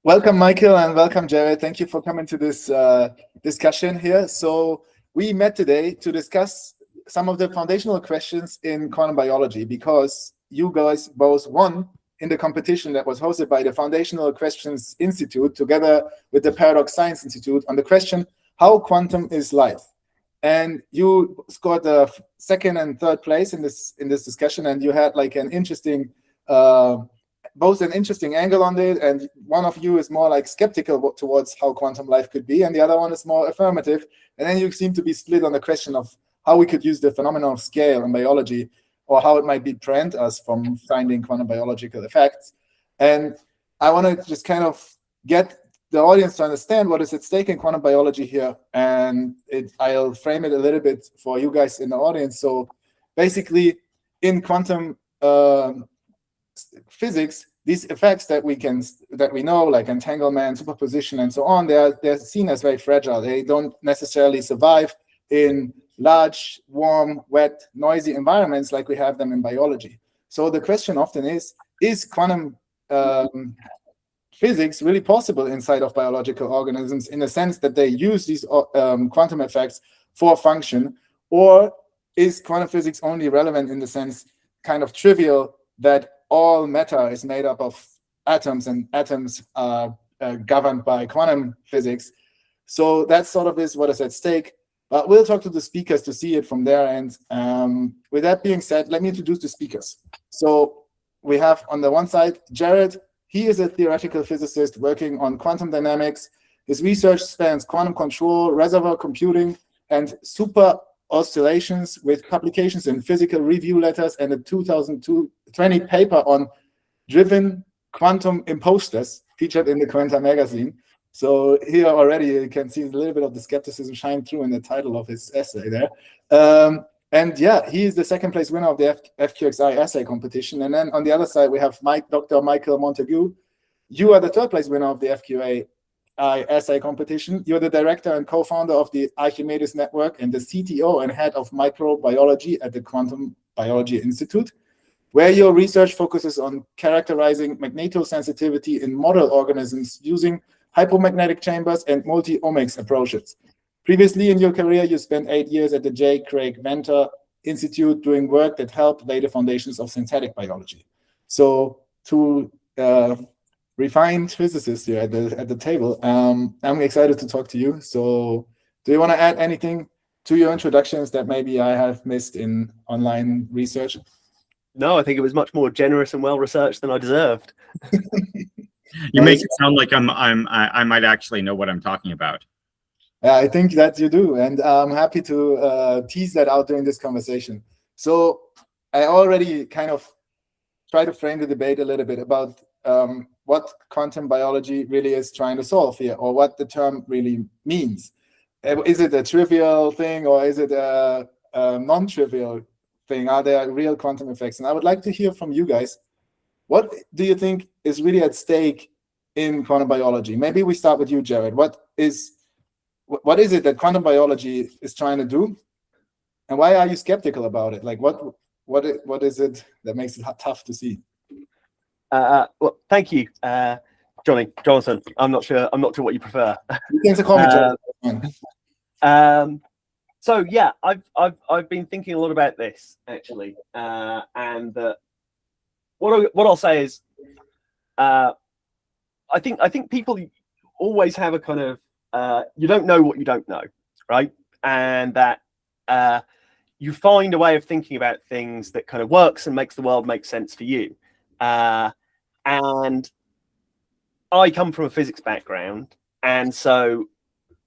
Welcome, Michael, and welcome, Gerard. Thank you for coming to this discussion here. So we met today to discuss some of the foundational questions in quantum biology because you guys both won in the competition that was hosted by the Foundational Questions Institute together with the Paradox Science Institute on the question, how quantum is life? And you scored the second and third place in this discussion, and you had like an interesting both an interesting angle on it, and one of you is more like skeptical towards how quantum life could be, and the other one is more affirmative. And then you seem to be split on the question of how we could use the phenomenon of scale in biology, or how it might be prevent us from finding quantum biological effects. And I want to just kind of get the audience to understand what is at stake in quantum biology here, and I'll frame it a little bit for you guys in the audience. So basically, in quantum physics, these effects that we know, like entanglement, superposition, and so on, they're seen as very fragile. They don't necessarily survive in large, warm, wet, noisy environments like we have them in biology. So the question often is quantum physics really possible inside of biological organisms in the sense that they use these quantum effects for function, or is quantum physics only relevant in the sense kind of trivial that all matter is made up of atoms, and atoms are governed by quantum physics? So that sort of is what is at stake. But we'll talk to the speakers to see it from their end. With that being said, let me introduce the speakers. So we have on the one side, Gerard. He is a theoretical physicist working on quantum dynamics. His research spans quantum control, reservoir computing, and super oscillations, with publications in Physical Review Letters and a 2020 paper on driven quantum imposters featured in the Quanta magazine. So here already you can see a little bit of the skepticism shine through in the title of his essay there. And yeah, he is the second place winner of the FQxI essay competition. And then on the other side, we have Dr. Michael Montague. You are the third place winner of the FQxI essay competition. You're the director and co-founder of the Archimedes Network and the CTO and head of microbiology at the Quantum Biology Institute, where your research focuses on characterizing magnetosensitivity in model organisms using hypomagnetic chambers and multi-omics approaches. Previously in your career, you spent 8 years at the J. Craig Venter Institute doing work that helped lay the foundations of synthetic biology. So to refined physicist here at the table, I'm excited to talk to you. So do you want to add anything to your introductions that maybe I have missed in online research? No, I think it was much more generous and well researched than I deserved. You make it sound like I might actually know what I'm talking about. Yeah, I think that you do, and I'm happy to tease that out during this conversation. So I already kind of try to frame the debate a little bit about what quantum biology really is trying to solve here, or what the term really means. Is it a trivial thing, or is it a non-trivial thing? Are there real quantum effects? And I would like to hear from you guys. What do you think is really at stake in quantum biology? Maybe we start with you, Gerard. What is it that quantum biology is trying to do, and why are you skeptical about it? Like, what is it that makes it tough to see? Well, thank you, Jonathan. I'm not sure what you prefer. You can call me Jonathan. So yeah, I've been thinking a lot about this actually, and what I'll say is, I think people always have a kind of you don't know what you don't know, right? And that you find a way of thinking about things that kind of works and makes the world make sense for you. And I come from a physics background, and so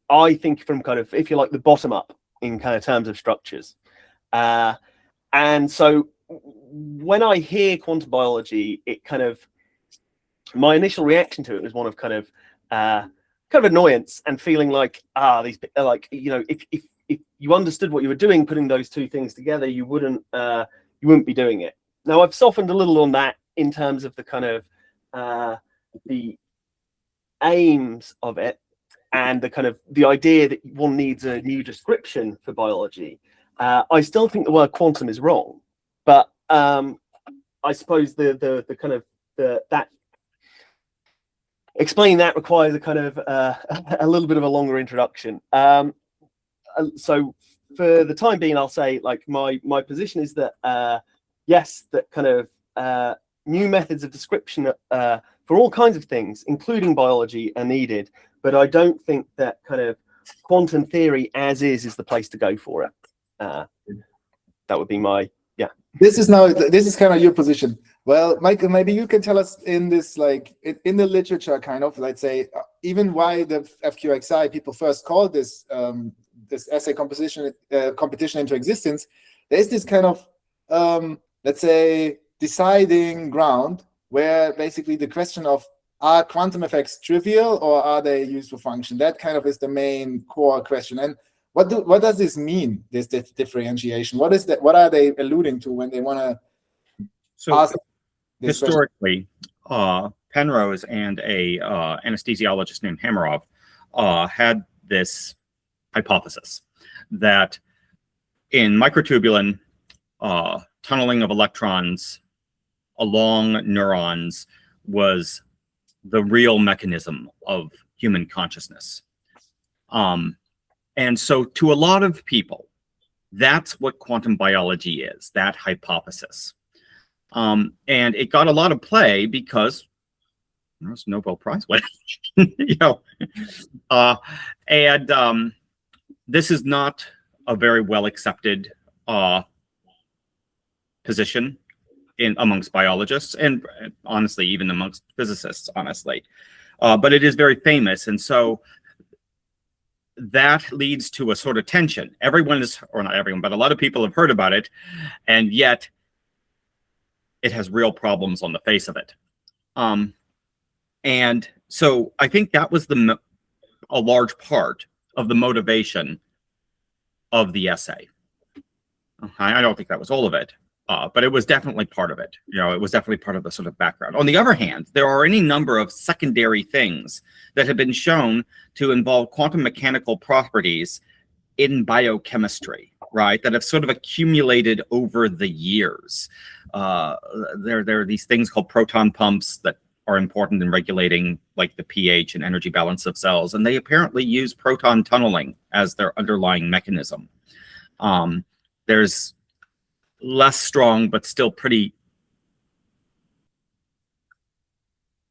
I think from kind of, if you like, the bottom up in kind of terms of structures. And so when I hear quantum biology, it kind of, my initial reaction to it was one of kind of annoyance and feeling like, these, like, you know, if you understood what you were doing, putting those two things together, you wouldn't be doing it. Now I've softened a little on that in terms of the kind of the aims of it, and the kind of the idea that one needs a new description for biology. I still think the word quantum is wrong, but I suppose the kind of that explaining that requires a kind of a little bit of a longer introduction. So for the time being, I'll say like my position is that yes, that kind of new methods of description for all kinds of things, including biology, are needed. But I don't think that kind of quantum theory as is the place to go for it. That would be my This is kind of your position. Well, Michael, maybe you can tell us in this, like in the literature, kind of, let's say, even why the FQxI people first called this this essay competition into existence. There's this kind of let's say deciding ground where basically the question of are quantum effects trivial or are they useful function? That kind of is the main core question. And what does this mean? This differentiation. What is that? What are they alluding to when they want to ask? Historically, Penrose and a anesthesiologist named Hamarov had this hypothesis that in microtubulin, tunneling of electrons along neurons was the real mechanism of human consciousness. And so to a lot of people, that's what quantum biology is, that hypothesis. And it got a lot of play because it was Nobel Prize winning, you know. This is not a very well accepted position amongst biologists and honestly, even amongst physicists, honestly. But it is very famous. And so that leads to a sort of tension. Everyone is, or not everyone, but a lot of people have heard about it. And yet it has real problems on the face of it. And so I think that was a large part of the motivation of the essay. I don't think that was all of it, but it was definitely part of it. You know, it was definitely part of the sort of background. On the other hand, there are any number of secondary things that have been shown to involve quantum mechanical properties in biochemistry, right, that have sort of accumulated over the years. There are these things called proton pumps that are important in regulating like the pH and energy balance of cells, and they apparently use proton tunneling as their underlying mechanism. There's less strong, but still pretty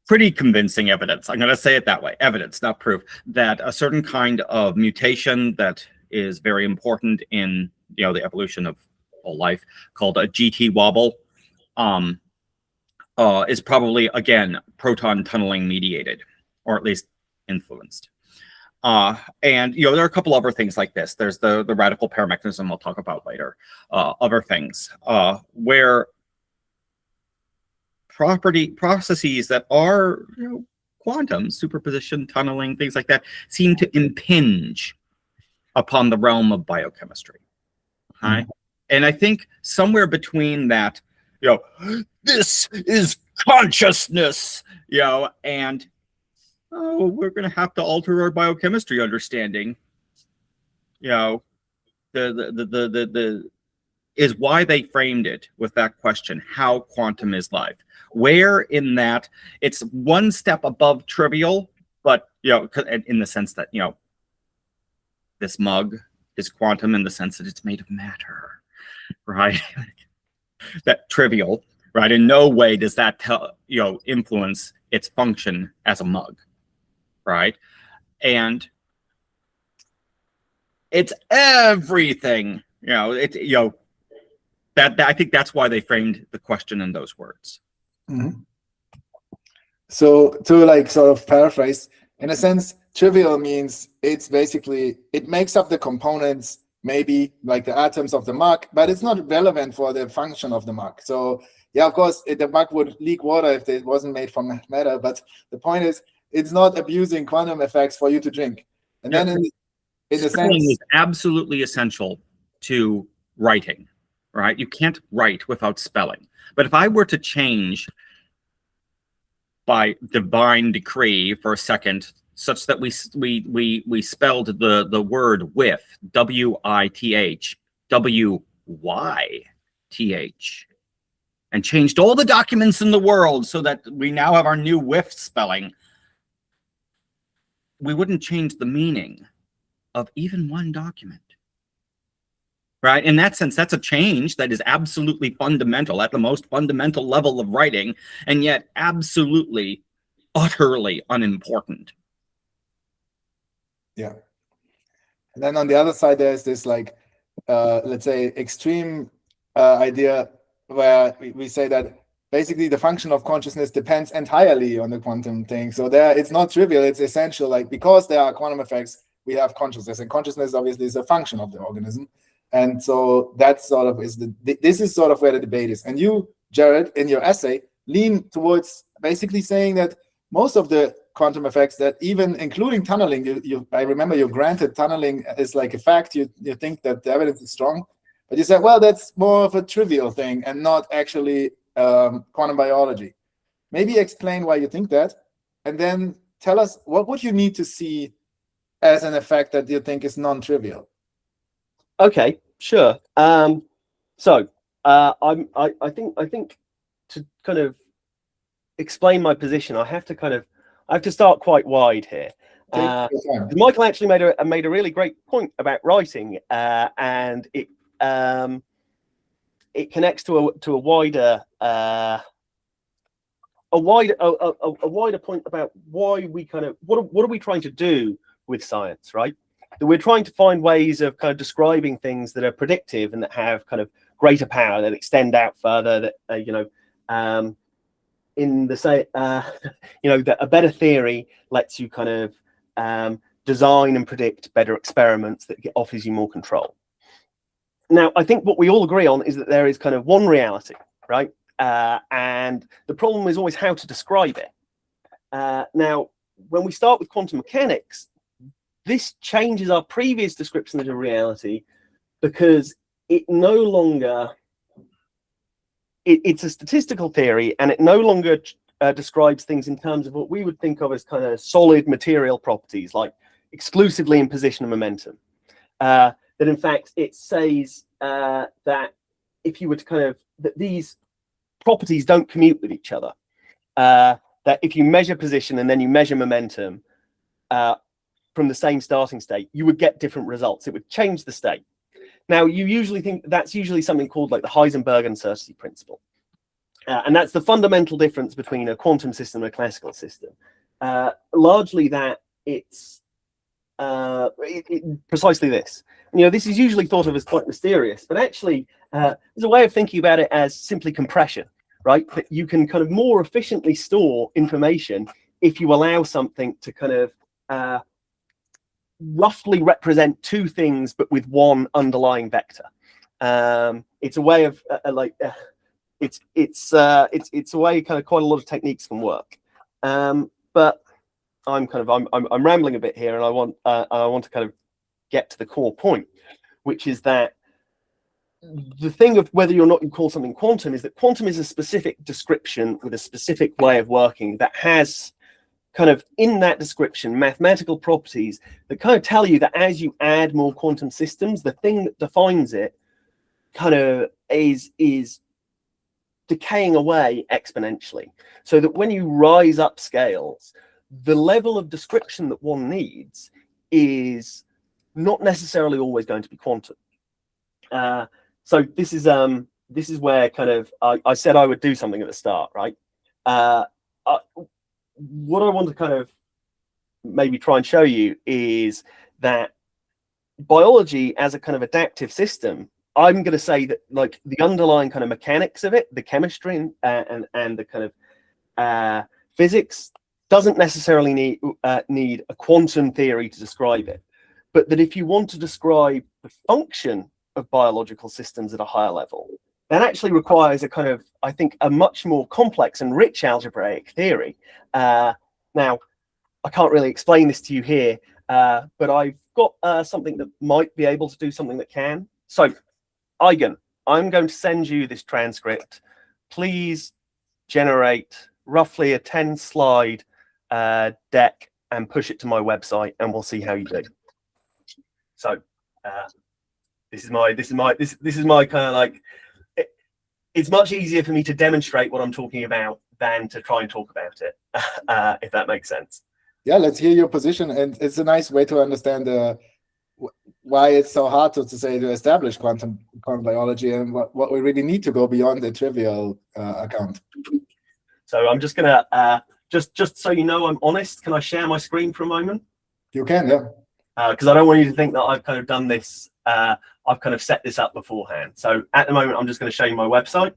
convincing evidence. I'm going to say it that way, evidence, not proof, that a certain kind of mutation that is very important in, you know, the evolution of all life, called a GT wobble, is probably, again, proton tunneling mediated, or at least influenced. And, you know, there are a couple other things like this. There's the radical pair mechanism we'll talk about later, other things, where processes that are, you know, quantum, superposition, tunneling, things like that, seem to impinge upon the realm of biochemistry. Right? And I think somewhere between that, you know, this is consciousness, you know, and oh, we're going to have to alter our biochemistry understanding, you know, the is why they framed it with that question, how quantum is life. Where in that it's one step above trivial, but, you know, in the sense that, you know, this mug is quantum in the sense that it's made of matter, right? That trivial, right? In no way does that influence its function as a mug, right? And it's everything, you know. That I think that's why they framed the question in those words. Mm-hmm. So to like sort of paraphrase, in a sense, trivial means it's basically, it makes up the components, maybe like the atoms of the mug, but it's not relevant for the function of the mug. So yeah, of course, the mug would leak water if it wasn't made from matter, but the point is, it's not abusing quantum effects for you to drink. And then in a sense, is absolutely essential to writing, right? You can't write without spelling. But if I were to change by divine decree for a second, such that we spelled the word with, W-I-T-H, W-Y-T-H, and changed all the documents in the world so that we now have our new with spelling, we wouldn't change the meaning of even one document. Right? In that sense, that's a change that is absolutely fundamental at the most fundamental level of writing, and yet absolutely, utterly unimportant. Yeah. And then on the other side, there's this like, let's say, extreme idea where we say that basically the function of consciousness depends entirely on the quantum thing. So there, it's not trivial, it's essential. Like, because there are quantum effects, we have consciousness, and consciousness obviously is a function of the organism. And so that sort of is this is sort of where the debate is. And you, Gerard, in your essay, lean towards basically saying that most of the quantum effects, that even including tunneling, I remember you granted tunneling is like a fact. You think that the evidence is strong, but you said, well, that's more of a trivial thing and not actually quantum biology. Maybe explain why you think that, and then tell us what would you need to see as an effect that you think is non-trivial. Okay, sure. I think to kind of explain my position, I have to start quite wide here. Michael actually made a really great point about writing, and it connects to a wider point about why we kind of what are we trying to do with science, right? That we're trying to find ways of kind of describing things that are predictive and that have kind of greater power, that extend out further, that in the say that a better theory lets you kind of design and predict better experiments that offers you more control. Now, I think what we all agree on is that there is kind of one reality, right? And the problem is always how to describe it. Now, when we start with quantum mechanics, this changes our previous description of reality, because it no longer, it's a statistical theory, and it no longer describes things in terms of what we would think of as kind of solid material properties, like exclusively in position and momentum. That in fact, it says that if you were to kind of, that these properties don't commute with each other, that if you measure position and then you measure momentum, from the same starting state, you would get different results. It would change the state. Now, you usually think that's usually something called like the Heisenberg uncertainty principle. And that's the fundamental difference between a quantum system and a classical system. Largely that it's precisely this. This is usually thought of as quite mysterious, but actually there's a way of thinking about it as simply compression, right? That you can kind of more efficiently store information if you allow something to kind of roughly represent two things, but with one underlying vector. It's a way of it's a way kind of quite a lot of techniques can work. But I'm rambling a bit here, and I want to kind of get to the core point, which is that the thing of whether or not you call something quantum is that quantum is a specific description with a specific way of working that has kind of in that description mathematical properties that kind of tell you that as you add more quantum systems, the thing that defines it kind of is decaying away exponentially, so that when you rise up scales, the level of description that one needs is not necessarily always going to be quantum. So this is where kind of I said I would do something at the start, right? What I want to kind of maybe try and show you is that biology as a kind of adaptive system, I'm going to say that like the underlying kind of mechanics of it, the chemistry and the kind of physics doesn't necessarily need a quantum theory to describe it, but that if you want to describe the function of biological systems at a higher level, that actually requires a kind of, I think, a much more complex and rich algebraic theory. Now, I can't really explain this to you here, but I've got something that might be able to do something that can. So, Eigen, I'm going to send you this transcript. Please generate roughly a 10-slide deck and push it to my website, and we'll see how you do. So, this is my kind of like. It's much easier for me to demonstrate what I'm talking about than to try and talk about it, if that makes sense. yeah, let's hear your position. And it's a nice way to understand why it's so hard to say to establish quantum biology, and what we really need to go beyond the trivial account. So I'm just gonna just so you know, I'm honest. Can I share my screen for a moment? You can, yeah. Because I don't want you to think that I've kind of done this. I've kind of set this up beforehand. So at the moment, I'm just going to show you my website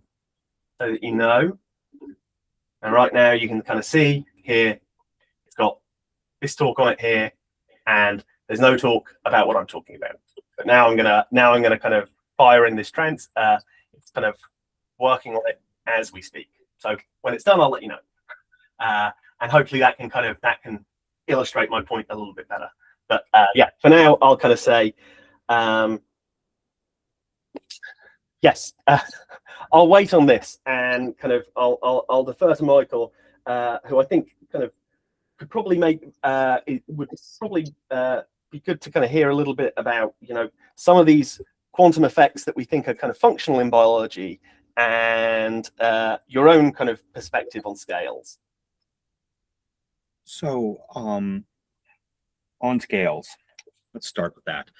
so that you know. And right now, you can kind of see here, it's got this talk on it here, and there's no talk about what I'm talking about. But now I'm gonna kind of fire in this it's kind of working on it as we speak. So when it's done, I'll let you know. And hopefully that can illustrate my point a little bit better. But yeah, for now, I'll kind of say, yes, I'll wait on this, and kind of I'll defer to Michael, who I think kind of could probably it would probably be good to kind of hear a little bit about, some of these quantum effects that we think are kind of functional in biology, and your own kind of perspective on scales. So on scales, let's start with that.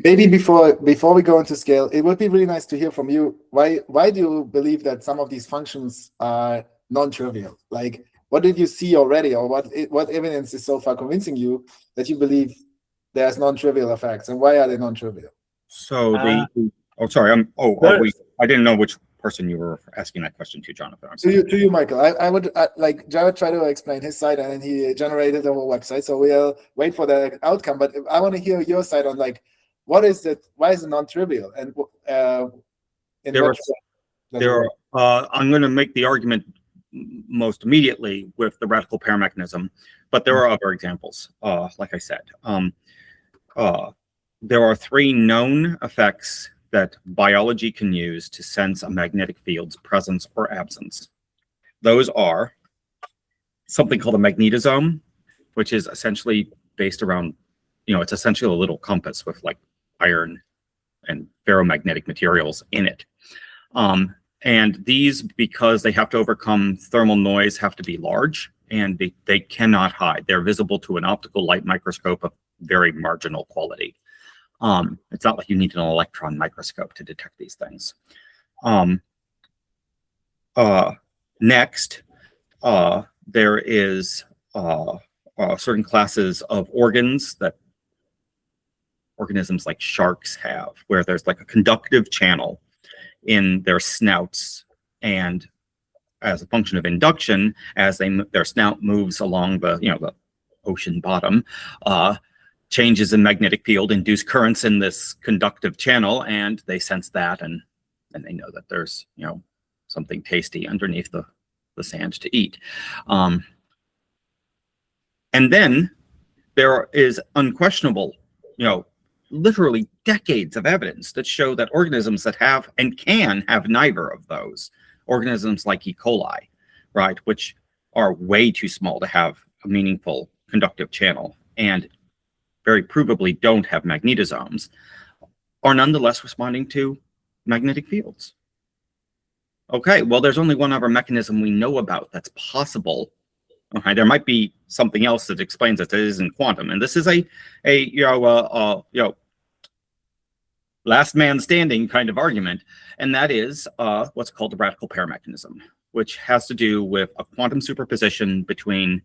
Maybe before we go into scale, it would be really nice to hear from you. Why do you believe that some of these functions are non-trivial? Like, what did you see already, or what evidence is so far convincing you that you believe there's non-trivial effects, and why are they non-trivial? So I didn't know which person you were asking that question to, Jonathan. To you, Michael. I would like Gerard try to explain his side, and then he generated a whole website. So we'll wait for the outcome. But I want to hear your side on, like, what is it? Why is it non-trivial? And I'm going to make the argument most immediately with the radical pair mechanism, but there are other examples. Like I said, there are 3 known effects that biology can use to sense a magnetic field's presence or absence. Those are something called a magnetosome, which is essentially based around, it's essentially a little compass with like iron and ferromagnetic materials in it. And these, because they have to overcome thermal noise, have to be large, and they cannot hide. They're visible to an optical light microscope of very marginal quality. It's not like you need an electron microscope to detect these things. Next, there is certain classes of organs that organisms like sharks have, where there's like a conductive channel in their snouts, and as a function of induction, as their snout moves along the ocean bottom, changes in magnetic field induce currents in this conductive channel, and they sense that, and they know that there's something tasty underneath the sand to eat. And then there is unquestionable, literally decades of evidence that show that organisms that have and can have neither of those, organisms like E. coli, right, which are way too small to have a meaningful conductive channel, and very provably don't have magnetosomes, are nonetheless responding to magnetic fields. Okay, well, there's only one other mechanism we know about that's possible. Okay, there might be something else that explains it that isn't quantum, and this is a last man standing kind of argument, and that is what's called the radical pair mechanism, which has to do with a quantum superposition between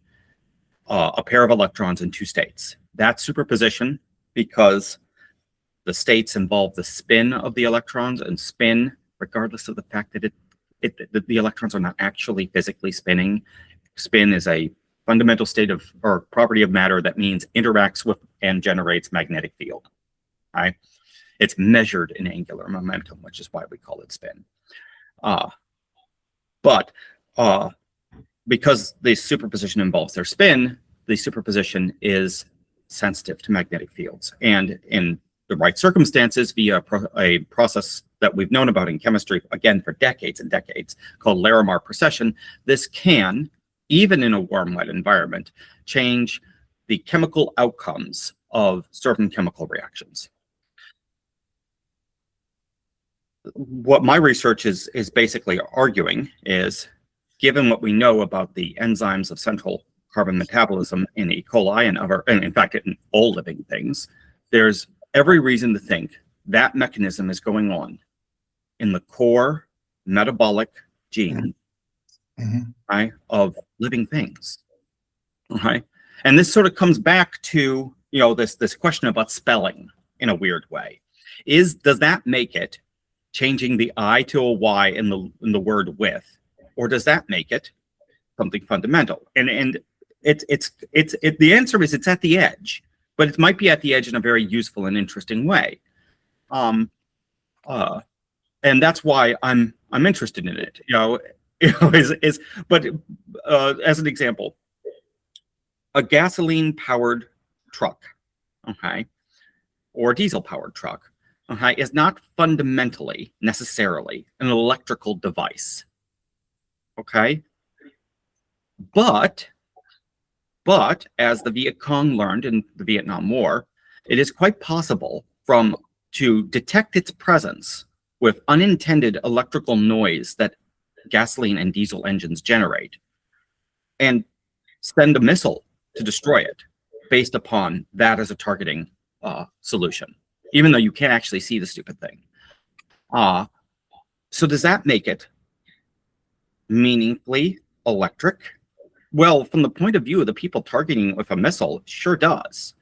a pair of electrons in 2 states. That superposition, because the states involve the spin of the electrons, and spin, regardless of the fact that the electrons are not actually physically spinning, spin is a fundamental state of, or property of matter, that means interacts with and generates magnetic field. Right? It's measured in angular momentum, which is why we call it spin. But because the superposition involves their spin, the superposition is sensitive to magnetic fields. And in the right circumstances, via a process that we've known about in chemistry, again, for decades and decades, called Larimar precession, this can, even in a warm, wet environment, change the chemical outcomes of certain chemical reactions. What my research is basically arguing is, given what we know about the enzymes of central carbon metabolism in E. coli and in fact, in all living things, there's every reason to think that mechanism is going on in the core metabolic gene right, of living things. Right? And this sort of comes back to this question about spelling in a weird way. Does that make it changing the I to a Y in the word with, or does that make it something fundamental? And the answer is it's at the edge, but it might be at the edge in a very useful and interesting way. And that's why I'm interested in it. But as an example, a gasoline powered truck, okay, or a diesel powered truck, okay, is not fundamentally necessarily an electrical device. Okay. But as the Viet Cong learned in the Vietnam War, it is quite possible to detect its presence with unintended electrical noise that gasoline and diesel engines generate and send a missile to destroy it based upon that as a targeting solution, even though you can't actually see the stupid thing. So does that make it meaningfully electric? Well, from the point of view of the people targeting with a missile, it sure does.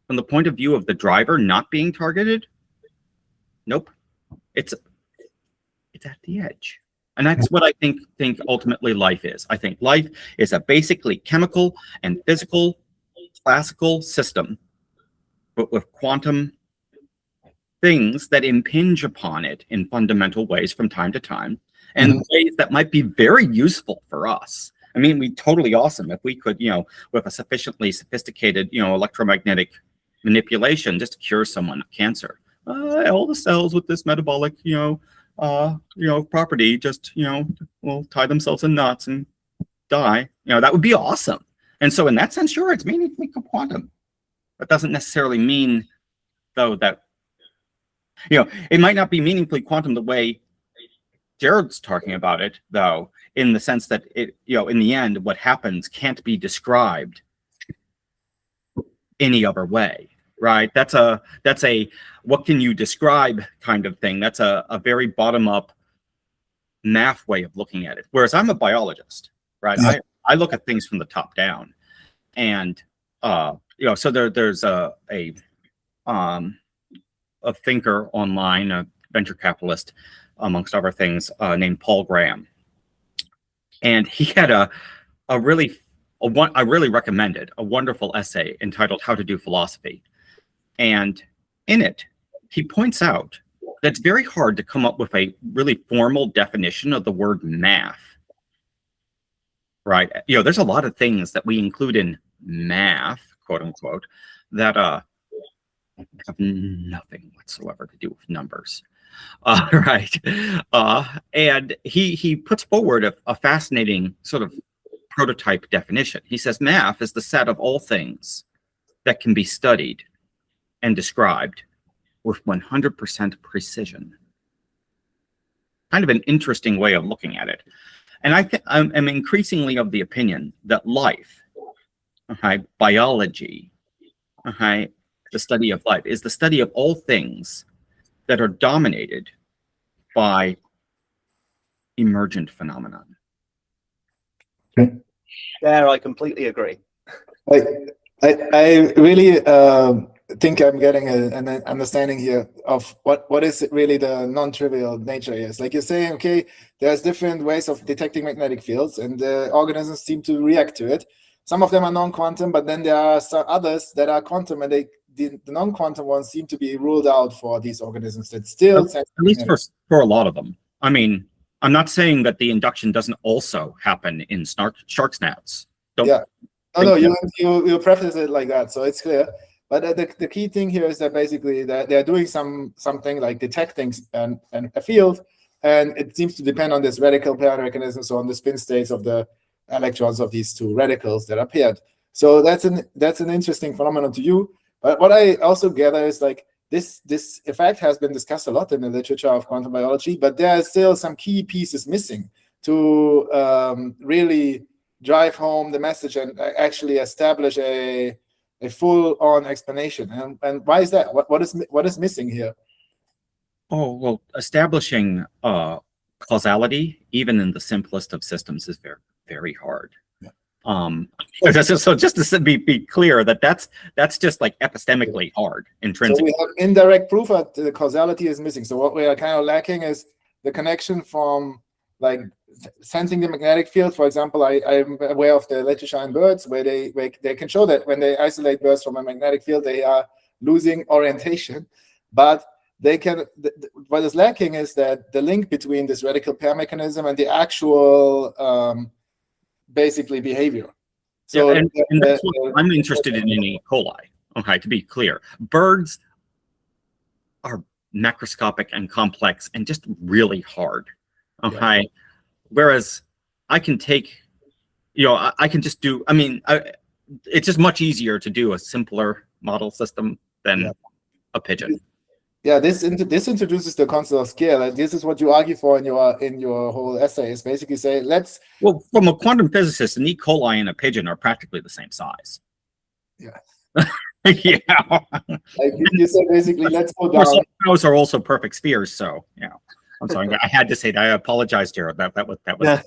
From the point of view of the driver not being targeted, nope. It's at the edge. And that's what I think ultimately life is. I think life is a basically chemical and physical classical system, but with quantum things that impinge upon it in fundamental ways from time to time, and ways that might be very useful for us. I mean, it'd be totally awesome if we could, with a sufficiently sophisticated, electromagnetic manipulation, just cure someone of cancer. All the cells with this metabolic, property just, will tie themselves in knots and die. That would be awesome. And so in that sense, sure, it's meaningfully quantum. That doesn't necessarily mean, though, that, it might not be meaningfully quantum the way Gerard's talking about it, though, in the sense that it, in the end, what happens can't be described any other way, right? That's a what can you describe kind of thing. That's a very bottom-up math way of looking at it. Whereas I'm a biologist, right? Yeah. I look at things from the top down, and so there's a thinker online, a venture capitalist, amongst other things, named Paul Graham, and he had I really recommended a wonderful essay entitled "How to Do Philosophy," and in it, he points out that it's very hard to come up with a really formal definition of the word math. Right? There's a lot of things that we include in math, quote unquote, that have nothing whatsoever to do with numbers. Right. And he puts forward a fascinating sort of prototype definition. He says math is the set of all things that can be studied and described with 100% precision. Kind of an interesting way of looking at it. And I'm increasingly of the opinion that life, biology, the study of life, is the study of all things that are dominated by emergent phenomenon. There, I completely agree. I really think I'm getting an understanding here of what is really the non-trivial nature is. Like you're saying, okay, there's different ways of detecting magnetic fields, and the organisms seem to react to it. Some of them are non-quantum, but then there are some others that are quantum, and the non-quantum ones seem to be ruled out for these organisms that still... At least for a lot of them. I mean, I'm not saying that the induction doesn't also happen in shark snouts. Yeah. No, you preface it like that, so it's clear. But the key thing here is that basically they're doing something like detecting a field, and it seems to depend on this radical pair mechanism, so on the spin states of the electrons of these two radicals that are paired. So that's an interesting phenomenon to you. But what I also gather is like this effect has been discussed a lot in the literature of quantum biology, but there are still some key pieces missing to really drive home the message and actually establish a full-on explanation. And why is that? What is missing here? Oh, well, establishing causality, even in the simplest of systems, is very, very hard. So just to be clear, that's just like epistemically hard, intrinsically. So we have indirect proof that the causality is missing. So what we are kind of lacking is the connection from like sensing the magnetic field. For example, I'm aware of the electrifying birds, where they can show that when they isolate birds from a magnetic field, they are losing orientation. But they can. What is lacking is that the link between this radical pair mechanism and the actual basically behavior. So and that's what I'm interested in E. coli. Okay, to be clear, birds are macroscopic and complex and just really hard. Okay, whereas I can take, I can just do. I mean, it's just much easier to do a simpler model system than a pigeon. Yeah, this introduces the concept of scale, and this is what you argue for in your whole essay. Is basically say well, from a quantum physicist, an E. coli and a pigeon are practically the same size. Yeah. Yeah. Like you said, basically, let's go down. Those are also perfect spheres, so I'm sorry, I had to say that. I apologize, Gerard. That was. Yeah.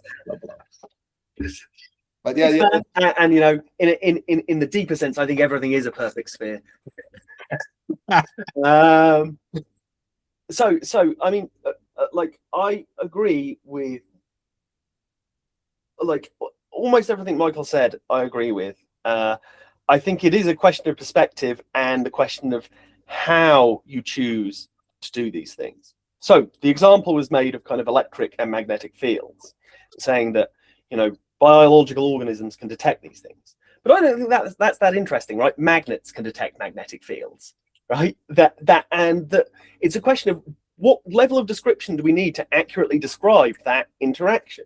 But yeah. And in the deeper sense, I think everything is a perfect sphere. So I mean, like I agree with like almost everything Michael said. I agree with. I think it is a question of perspective and the question of how you choose to do these things. So the example was made of kind of electric and magnetic fields, saying that biological organisms can detect these things. But I don't think that's that interesting, right? Magnets can detect magnetic fields, right? That it's a question of what level of description do we need to accurately describe that interaction,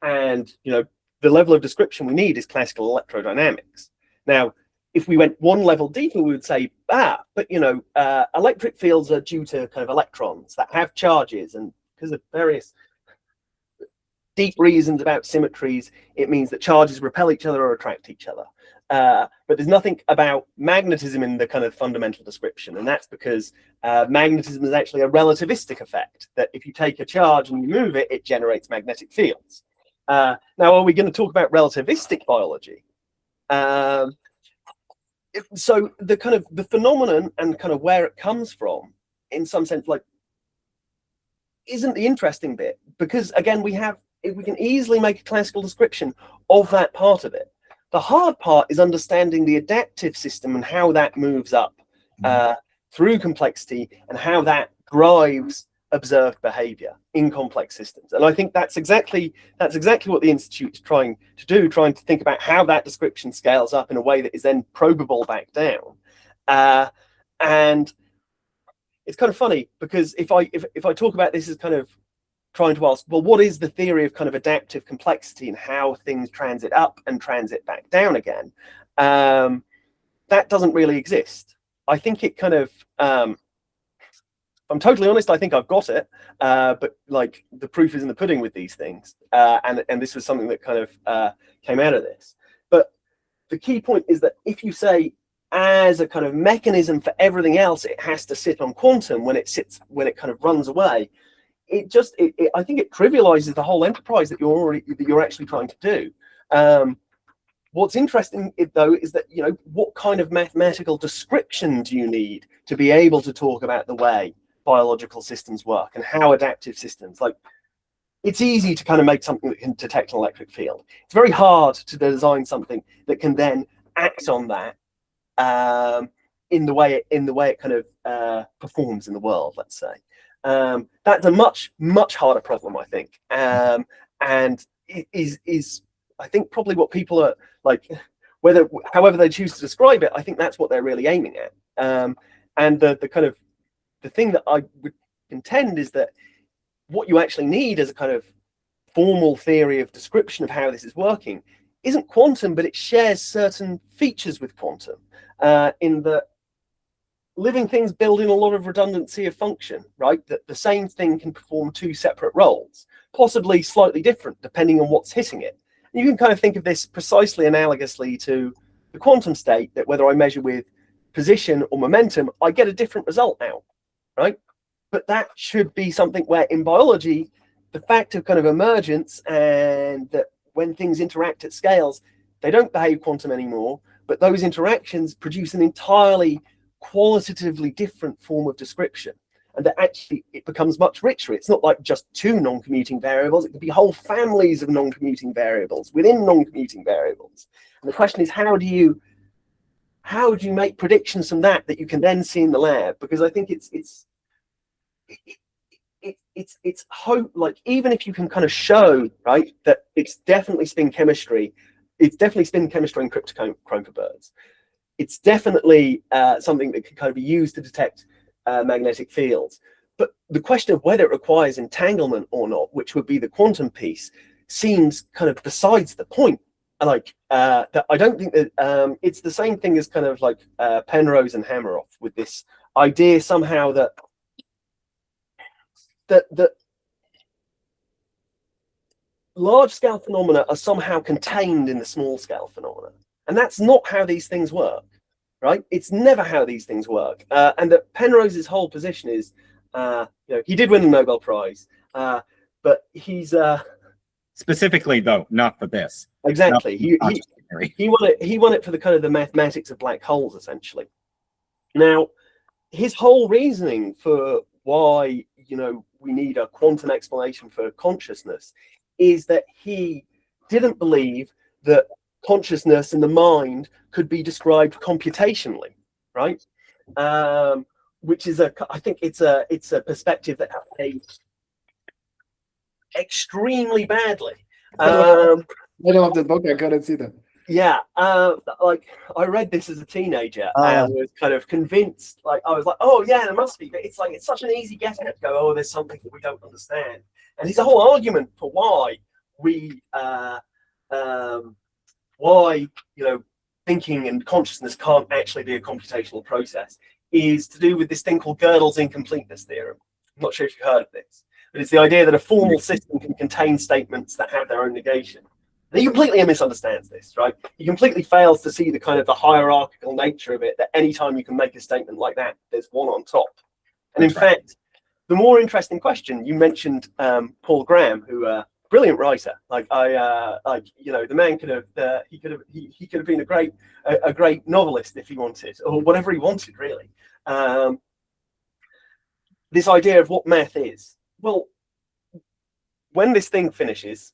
and the level of description we need is classical electrodynamics. Now, if we went one level deeper, we would say, but electric fields are due to kind of electrons that have charges, and because of various deep reasons about symmetries, it means that charges repel each other or attract each other. But there's nothing about magnetism in the kind of fundamental description, and that's because magnetism is actually a relativistic effect, that if you take a charge and you move it, it generates magnetic fields. Now, are we going to talk about relativistic biology? So the phenomenon and kind of where it comes from, in some sense, like, isn't the interesting bit, because again, we can easily make a classical description of that part of it. The hard part is understanding the adaptive system and how that moves up through complexity and how that drives observed behavior in complex systems. And I think that's exactly what the Institute is trying to do, trying to think about how that description scales up in a way that is then probable back down. And it's kind of funny, because if I talk about this as kind of trying to ask, well, what is the theory of kind of adaptive complexity and how things transit up and transit back down again? That doesn't really exist. I think it kind of, if I'm totally honest, I think I've got it, but like the proof is in the pudding with these things. And this was something that kind of came out of this. But the key point is that if you say, as a kind of mechanism for everything else, it has to sit on quantum when it kind of runs away, I think it trivializes the whole enterprise that you're actually trying to do. What's interesting, though, is that what kind of mathematical description do you need to be able to talk about the way biological systems work and how adaptive systems, like, it's easy to kind of make something that can detect an electric field. It's very hard to design something that can then act on that in the way it kind of performs in the world, let's say. That's a much harder problem, I think, and it is I think probably what people are like, however they choose to describe it, I think that's what they're really aiming at. And the kind of the thing that I would contend is that what you actually need as a kind of formal theory of description of how this is working isn't quantum, but it shares certain features with quantum, in that living things build in a lot of redundancy of function, right? That the same thing can perform two separate roles, possibly slightly different depending on what's hitting it. You can kind of think of this precisely analogously to the quantum state, that whether I measure with position or momentum, I get a different result out, right? But that should be something where in biology, the fact of kind of emergence and that when things interact at scales, they don't behave quantum anymore, but those interactions produce an entirely qualitatively different form of description. And that actually it becomes much richer. It's not like just two non-commuting variables. It could be whole families of non-commuting variables within non-commuting variables. And the question is, how do you make predictions from that you can then see in the lab? Because I think it's hope, like, even if you can kind of show, right, that it's definitely spin chemistry, in cryptochrome it's definitely something that can kind of be used to detect magnetic fields. But the question of whether it requires entanglement or not, which would be the quantum piece, seems kind of besides the point. Like that, I don't think that it's the same thing as kind of like Penrose and Hameroff with this idea somehow that large scale phenomena are somehow contained in the small scale phenomena, and that's not how these things work, right? It's never how these things work. And that Penrose's whole position is, he did win the Nobel Prize, but he's specifically though not for this. Exactly. He won it for the kind of the mathematics of black holes, essentially. Now, his whole reasoning for why we need a quantum explanation for consciousness is that he didn't believe that consciousness in the mind could be described computationally, right? Which is I think it's a perspective that aged extremely badly. Middle of the book, I couldn't see that. Yeah, like I read this as a teenager and was kind of convinced. Like I was like, oh yeah, there must be. But it's like it's such an easy guess to go, oh, there's something that we don't understand. And his whole argument for why thinking and consciousness can't actually be a computational process is to do with this thing called Gödel's incompleteness theorem. I'm not sure if you've heard of this, but it's the idea that a formal system can contain statements that have their own negation. And he completely misunderstands this, right? He completely fails to see the kind of the hierarchical nature of it, that anytime you can make a statement like that, there's one on top. And in fact, the more interesting question, you mentioned Paul Graham, who brilliant writer. The man could have he could have been a great novelist if he wanted, or whatever he wanted, really. This idea of what math is. Well, when this thing finishes,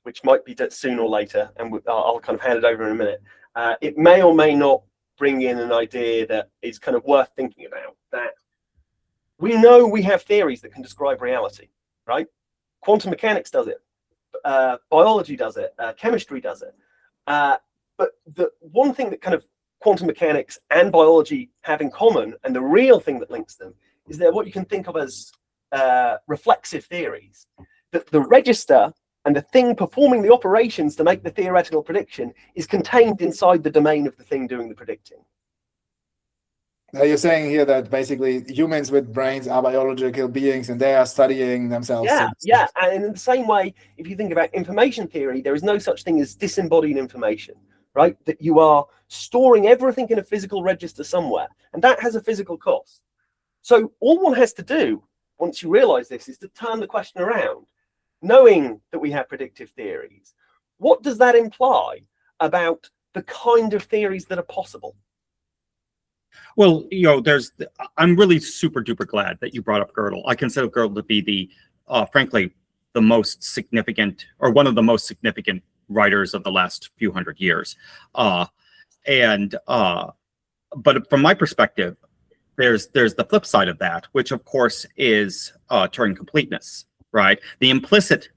which might be sooner or later, and I'll kind of hand it over in a minute, it may or may not bring in an idea that is kind of worth thinking about. That we know we have theories that can describe reality, right? Quantum mechanics does it, biology does it, chemistry does it. But the one thing that kind of quantum mechanics and biology have in common, and the real thing that links them, is they're what you can think of as reflexive theories. That the register and the thing performing the operations to make the theoretical prediction is contained inside the domain of the thing doing the predicting. Now you're saying here that basically humans with brains are biological beings and they are studying themselves. Yeah. And in the same way, if you think about information theory, there is no such thing as disembodied information, right? That you are storing everything in a physical register somewhere, and that has a physical cost. So all one has to do, once you realize this, is to turn the question around. Knowing that we have predictive theories, what does that imply about the kind of theories that are possible? Well, I'm really super duper glad that you brought up Gödel. I consider Gödel to be the, frankly, the most significant, or one of the most significant writers of the last few hundred years. But from my perspective, there's the flip side of that, which of course is Turing completeness. Right. The implicit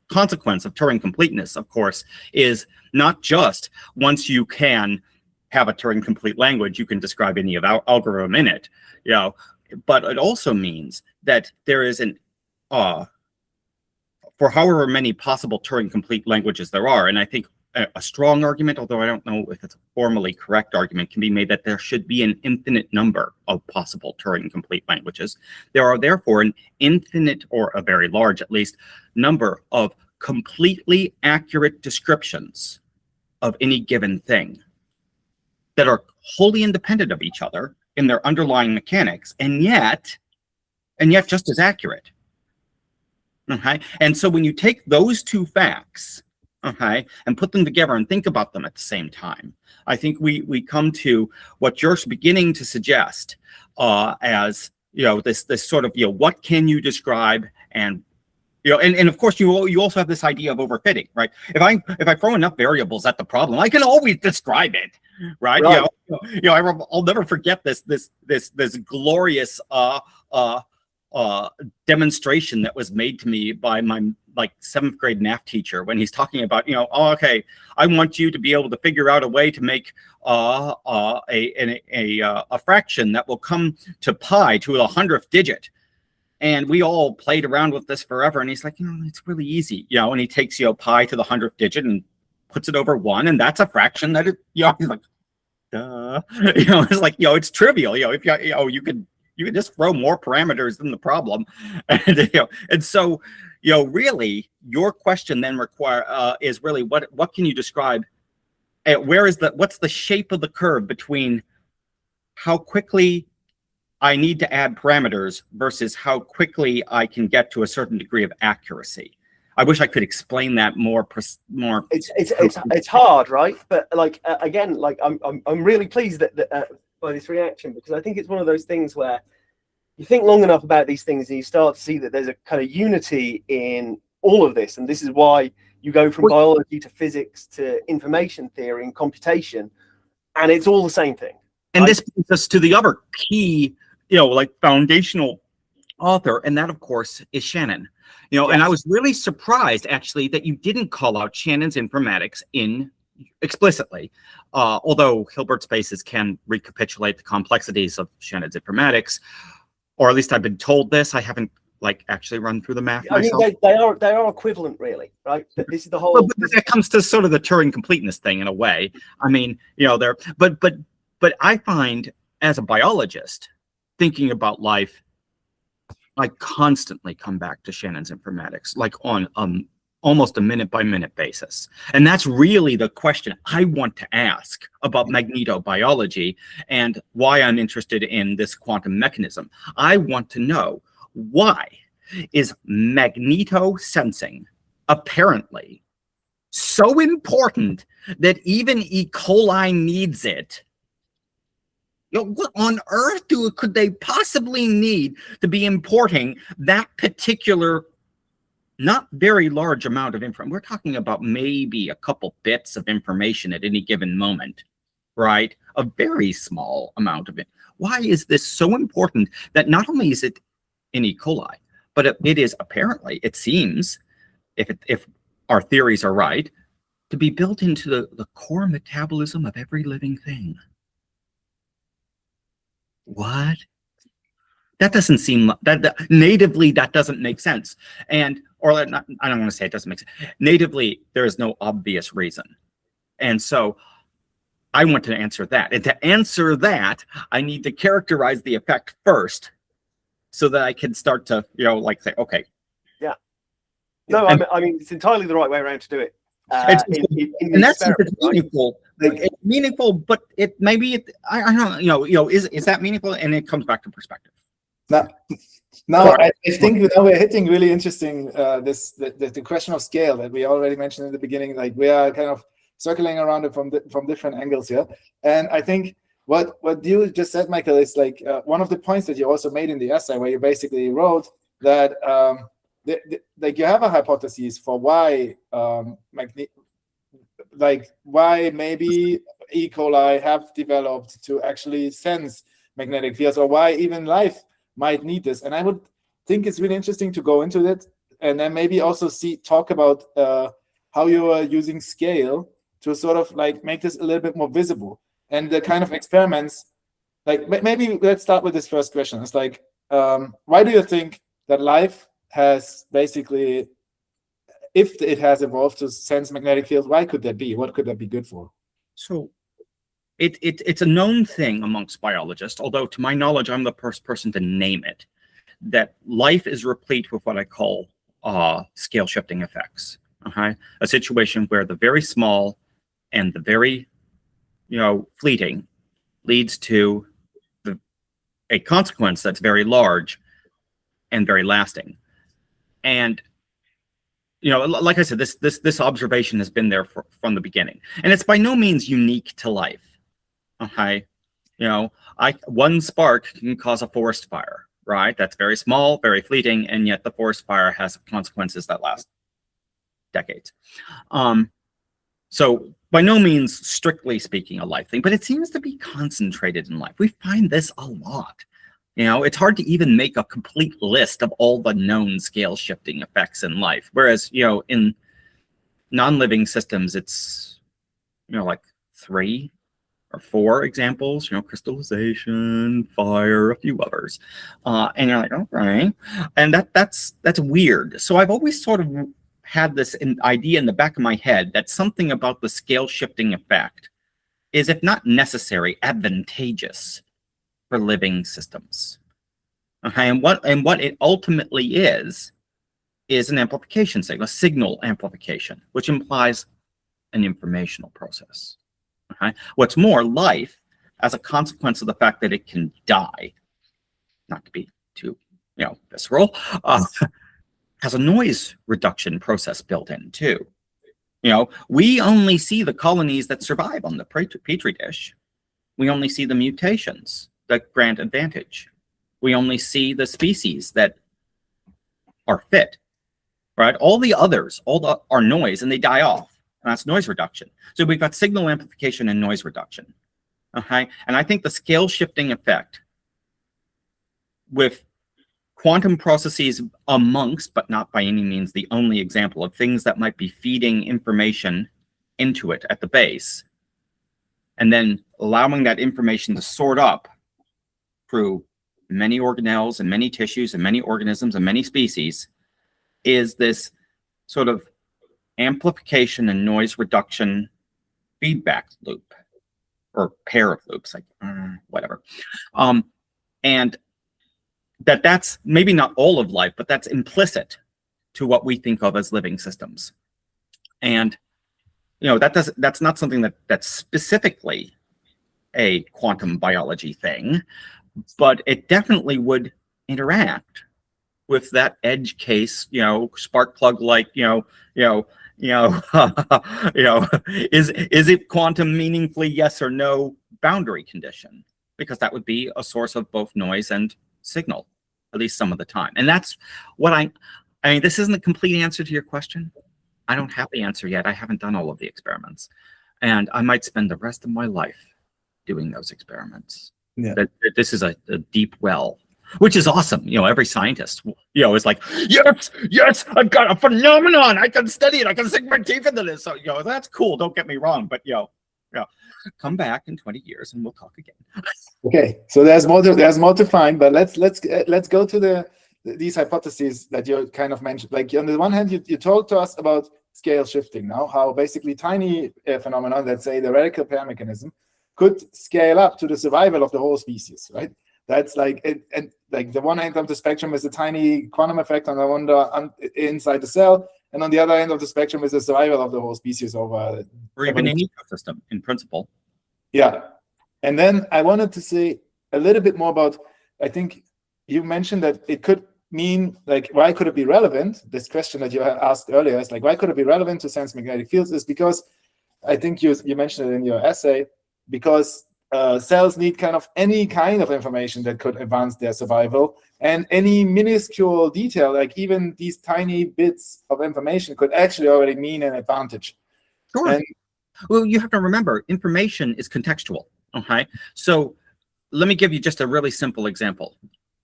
consequence of Turing completeness, of course, is not just once you can have a Turing complete language, you can describe any algorithm in it, but it also means that there is for however many possible Turing complete languages there are, and I think a strong argument, although I don't know if it's a formally correct argument, can be made that there should be an infinite number of possible Turing complete languages. There are therefore an infinite, or a very large at least, number of completely accurate descriptions of any given thing that are wholly independent of each other in their underlying mechanics, and yet just as accurate. Okay, and so when you take those two facts, okay, and put them together and think about them at the same time, I think we come to what you're beginning to suggest as, you know, this sort of, you know, what can you describe, and you know, and of course you also have this idea of overfitting, right? If I throw enough variables at the problem, I can always describe it, right? Right. I'll never forget this glorious demonstration that was made to me by my like 7th grade math teacher when he's talking about, you know, oh, okay, I want you to be able to figure out a way to make a fraction that will come to pi to the 100th digit. And we all played around with this forever. And he's like, you know, it's really easy, you know, and he takes, you know, pi to the 100th digit and puts it over 1. And that's a fraction that, you know, he's like, duh. You know, it's like, you know, it's trivial. You know, if you could just throw more parameters than the problem. And, you know, and so, you know, really your question then is really what can you describe? What's the shape of the curve between how quickly I need to add parameters versus how quickly I can get to a certain degree of accuracy? I wish I could explain that more. It's hard, right? But like again, like I'm really pleased that by this reaction, because I think it's one of those things where you think long enough about these things and you start to see that there's a kind of unity in all of this, and this is why you go from biology to physics to information theory and computation, and it's all the same thing. And this brings us to the other key, you know, like foundational author, and that of course is Shannon. You know, yes. And I was really surprised actually that you didn't call out Shannon's informatics explicitly, although Hilbert spaces can recapitulate the complexities of Shannon's informatics, or at least I've been told this. I haven't like actually run through the math myself. I mean, they are equivalent, really, right? But this is the whole. But that comes to sort of the Turing completeness thing in a way. I mean, you know, but I find as a biologist thinking about life, I constantly come back to Shannon's informatics, like on almost a minute-by-minute basis. And that's really the question I want to ask about magnetobiology and why I'm interested in this quantum mechanism. I want to know, why is magnetosensing apparently so important that even E. coli needs it? You know, what on earth could they possibly need to be importing that particular, not very large amount of information? We're talking about maybe a couple bits of information at any given moment, right? A very small amount of it. Why is this so important that not only is it in E. coli, but it is apparently, it seems, if our theories are right, to be built into the core metabolism of every living thing? What? That doesn't seem that natively, that doesn't make sense. Or not, I don't want to say it doesn't make sense. Natively, there is no obvious reason. And so I want to answer that. And to answer that, I need to characterize the effect first so that I can start to, you know, like say, okay. Yeah. No, I mean, it's entirely the right way around to do it. And that's meaningful. Right? Like, it's meaningful, but it maybe I don't know, you know, is that meaningful? And it comes back to perspective. No, I think now we're hitting really interesting the question of scale that we already mentioned in the beginning. Like, we are kind of circling around it from different angles here. And I think what you just said, Michael, is like one of the points that you also made in the essay, where you basically wrote that like you have a hypothesis for why why maybe E. coli have developed to actually sense magnetic fields, or why even life might need this. And I would think it's really interesting to go into that, and then maybe also talk about how you are using scale to sort of like make this a little bit more visible, and the kind of experiments. Like, maybe let's start with this first question. It's like, why do you think that life has basically, if it has evolved to sense magnetic fields, why could that be? What could that be good for? So it's a known thing amongst biologists, although to my knowledge, I'm the first person to name it, that life is replete with what I call scale shifting effects. Okay, a situation where the very small and the very, fleeting leads to a consequence that's very large and very lasting. And like I said, this observation has been there from the beginning, and it's by no means unique to life. Okay, one spark can cause a forest fire, right? That's very small, very fleeting, and yet the forest fire has consequences that last decades. So by no means, strictly speaking, a life thing, but it seems to be concentrated in life. We find this a lot. It's hard to even make a complete list of all the known scale shifting effects in life. Whereas, in non-living systems, it's, like 3 or 4 examples, crystallization, fire, a few others. And you're like, okay. And that's weird. So I've always sort of had this idea in the back of my head that something about the scale shifting effect is, if not necessary, advantageous for living systems. Okay, and what it ultimately is an amplification signal, a signal amplification, which implies an informational process. Okay, what's more, life, as a consequence of the fact that it can die, not to be too visceral, has a noise reduction process built in too. We only see the colonies that survive on the petri dish. We only see the mutations that grant advantage. We only see the species that are fit, right? All the others, are noise, and they die off. And that's noise reduction. So we've got signal amplification and noise reduction. Okay, and I think the scale shifting effect with quantum processes amongst, but not by any means the only example of things that might be feeding information into it at the base, and then allowing that information to sort up through many organelles and many tissues and many organisms and many species, is this sort of amplification and noise reduction feedback loop, or pair of loops, like whatever. And that's maybe not all of life, but that's implicit to what we think of as living systems. And that's not something that's specifically a quantum biology thing, but it definitely would interact with that edge case, spark plug, like, is it quantum meaningfully yes or no boundary condition? Because that would be a source of both noise and signal, at least some of the time. And that's what I mean, this isn't a complete answer to your question. I don't have the answer yet. I haven't done all of the experiments, and I might spend the rest of my life doing those experiments. Yeah. That this is a deep well, which is awesome. Every scientist, is like, yes, I've got a phenomenon. I can study it. I can sink my teeth into this. So, that's cool. Don't get me wrong, but come back in 20 years and we'll talk again. Okay, so there's more to find, but let's go to these hypotheses that you kind of mentioned. Like, on the one hand, you talked to us about scale shifting now, how basically tiny phenomena, let's say the radical pair mechanism, could scale up to the survival of the whole species, right? That's like, and like the one end of the spectrum is a tiny quantum effect inside the cell, and on the other end of the spectrum is the survival of the whole species over, or even an ecosystem in principle. Yeah, and then I wanted to say a little bit more about, I think you mentioned that it could mean, like, why could it be relevant? This question that you had asked earlier is like, why could it be relevant to sense magnetic fields? Is because I think you mentioned it in your essay, because cells need any kind of information that could advance their survival, and any minuscule detail, like even these tiny bits of information, could actually already mean an advantage. Sure. And, well, you have to remember, information is contextual. Okay, so let me give you just a really simple example.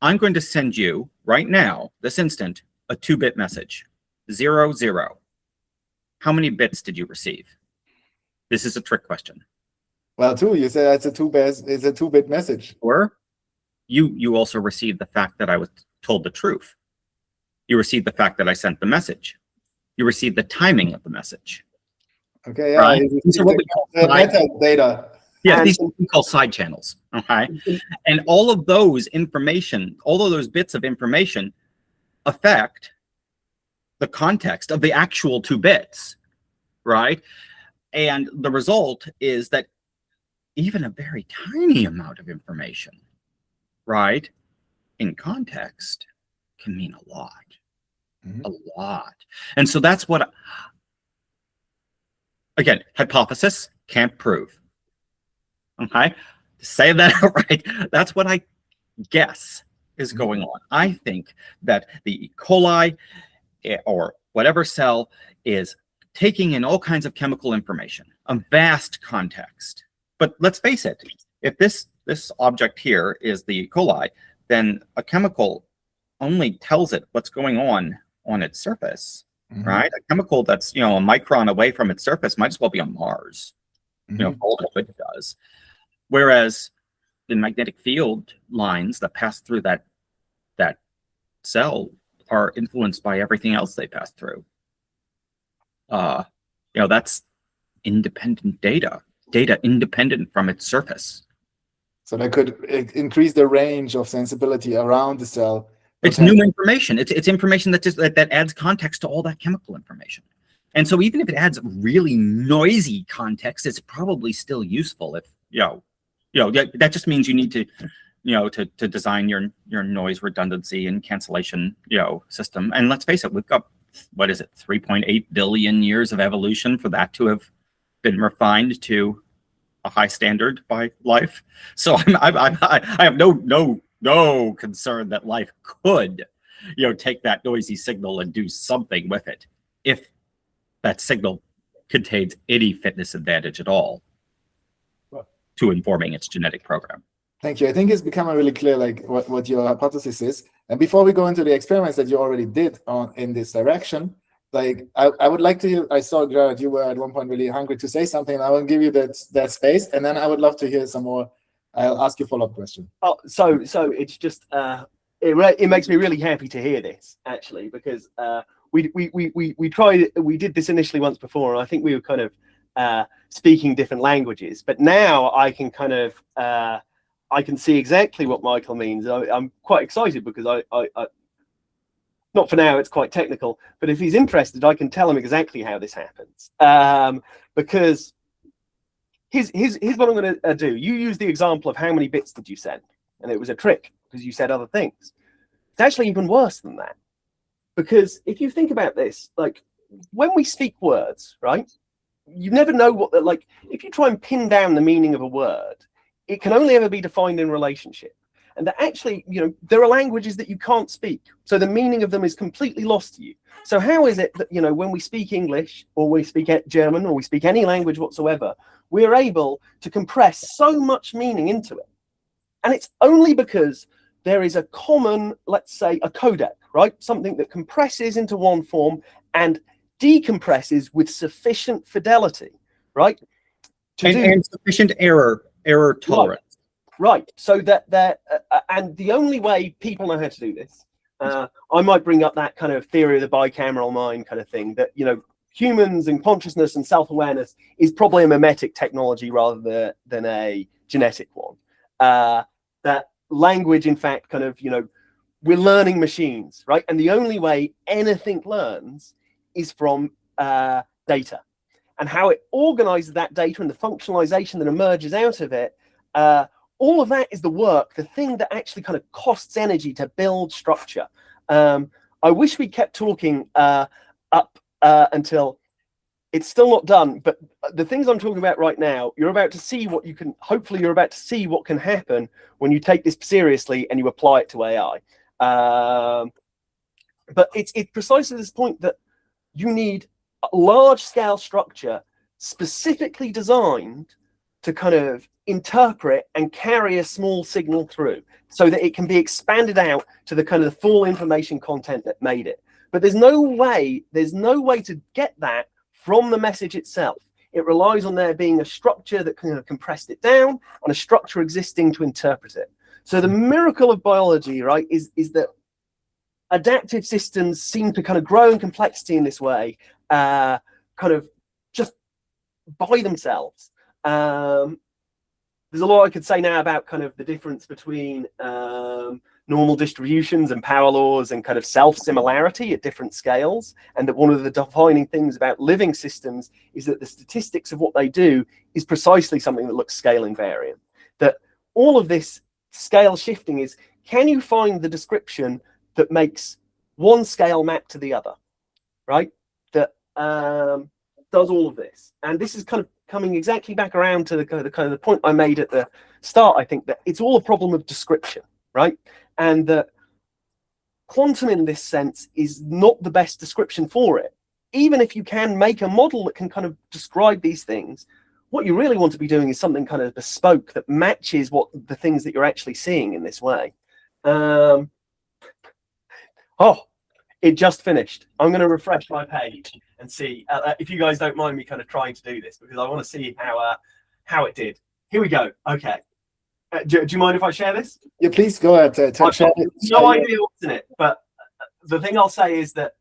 I'm going to send you right now, this instant, a 2-bit message, 0, 0. How many bits did you receive? This is a trick question. Well, 2. You said it's a 2-bit message. Or you also received the fact that I was told the truth. You received the fact that I sent the message. You received the timing of the message. Okay, yeah. Right? These are what we call data. Yeah, these are what we call side channels. Okay, and all of those information, all of those bits of information, affect the context of the actual 2 bits, right? And the result is that even a very tiny amount of information, right, in context can mean a lot. A lot. And so that's what, again, hypothesis, can't prove. Okay? To say that outright, that's what I guess is going on. I think that the E. coli or whatever cell is taking in all kinds of chemical information, a vast context. But let's face it, if this object here is the E. coli, then a chemical only tells it what's going on its surface, right? A chemical that's, a micron away from its surface might as well be on Mars, for all the good it does. Whereas the magnetic field lines that pass through that cell are influenced by everything else they pass through. That's independent data independent from its surface. So that could increase the range of sensibility around the cell. It's new information. It's information that adds context to all that chemical information. And so even if it adds really noisy context, it's probably still useful. If that just means you need to, to design your noise redundancy and cancellation, system. And let's face it, we've got, 3.8 billion years of evolution for that to have been refined to a high standard by life. So I have no concern that life could, take that noisy signal and do something with it if that signal contains any fitness advantage at all to informing its genetic program. Thank you. I think it's become really clear, what your hypothesis is. And before we go into the experiments that you already did in this direction, I would like to. I saw, Gerard, you were at one point really hungry to say something. And I will give you that space, and then I would love to hear some more. I'll ask you a follow-up question. Oh, so it's just it makes me really happy to hear this, actually, because we did this initially once before, and I think we were kind of speaking different languages, but now I can kind of I can see exactly what Michael means. I'm quite excited because I not for now, it's quite technical, but if he's interested, I can tell him exactly how this happens. Because here's what I'm going to do. You use the example of how many bits did you send? And it was a trick because you said other things. It's actually even worse than that. Because if you think about this, when we speak words, right? You never know what if you try and pin down the meaning of a word, it can only ever be defined in relationship. And that actually, there are languages that you can't speak. So the meaning of them is completely lost to you. So how is it that, when we speak English or we speak German or we speak any language whatsoever, we're able to compress so much meaning into it? And it's only because there is a common, let's say, a codec, right? Something that compresses into one form and decompresses with sufficient fidelity, right? And sufficient error tolerance. Right. So that and the only way people know how to do this, I might bring up that kind of theory of the bicameral mind kind of thing, that humans and consciousness and self-awareness is probably a mimetic technology rather than a genetic one. That language, in fact, kind of we're learning machines, right? And the only way anything learns is from data, and how it organizes that data and the functionalization that emerges out of it. All of that is the work, the thing that actually kind of costs energy to build structure. I wish we kept talking up until it's still not done, but the things I'm talking about right now, you're about to see what you can, hopefully you're about to see what can happen when you take this seriously and you apply it to AI. But it's precisely this point that you need a large scale structure specifically designed to kind of interpret and carry a small signal through so that it can be expanded out to the kind of the full information content that made it. But there's no way to get that from the message itself. It relies on there being a structure that kind of compressed it down and a structure existing to interpret it. So the miracle of biology, right, is that adaptive systems seem to kind of grow in complexity in this way, kind of just by themselves. There's a lot I could say now about kind of the difference between normal distributions and power laws and kind of self-similarity at different scales, and that one of the defining things about living systems is that the statistics of what they do is precisely something that looks scale invariant. That all of this scale shifting is, can you find the description that makes one scale map to the other, right? That does all of this. And this is kind of coming exactly back around to the kind of the point I made at the start. I think that it's all a problem of description, right? And that quantum in this sense is not the best description for it. Even if you can make a model that can kind of describe these things, what you really want to be doing is something kind of bespoke that matches what the things that you're actually seeing in this way. Oh, it just finished. I'm going to refresh my page and see if you guys don't mind me kind of trying to do this, because I want to see how it did. Here we go. Okay. Do you mind if I share this? Yeah, please go ahead. I've no idea what's in it, but the thing I'll say is that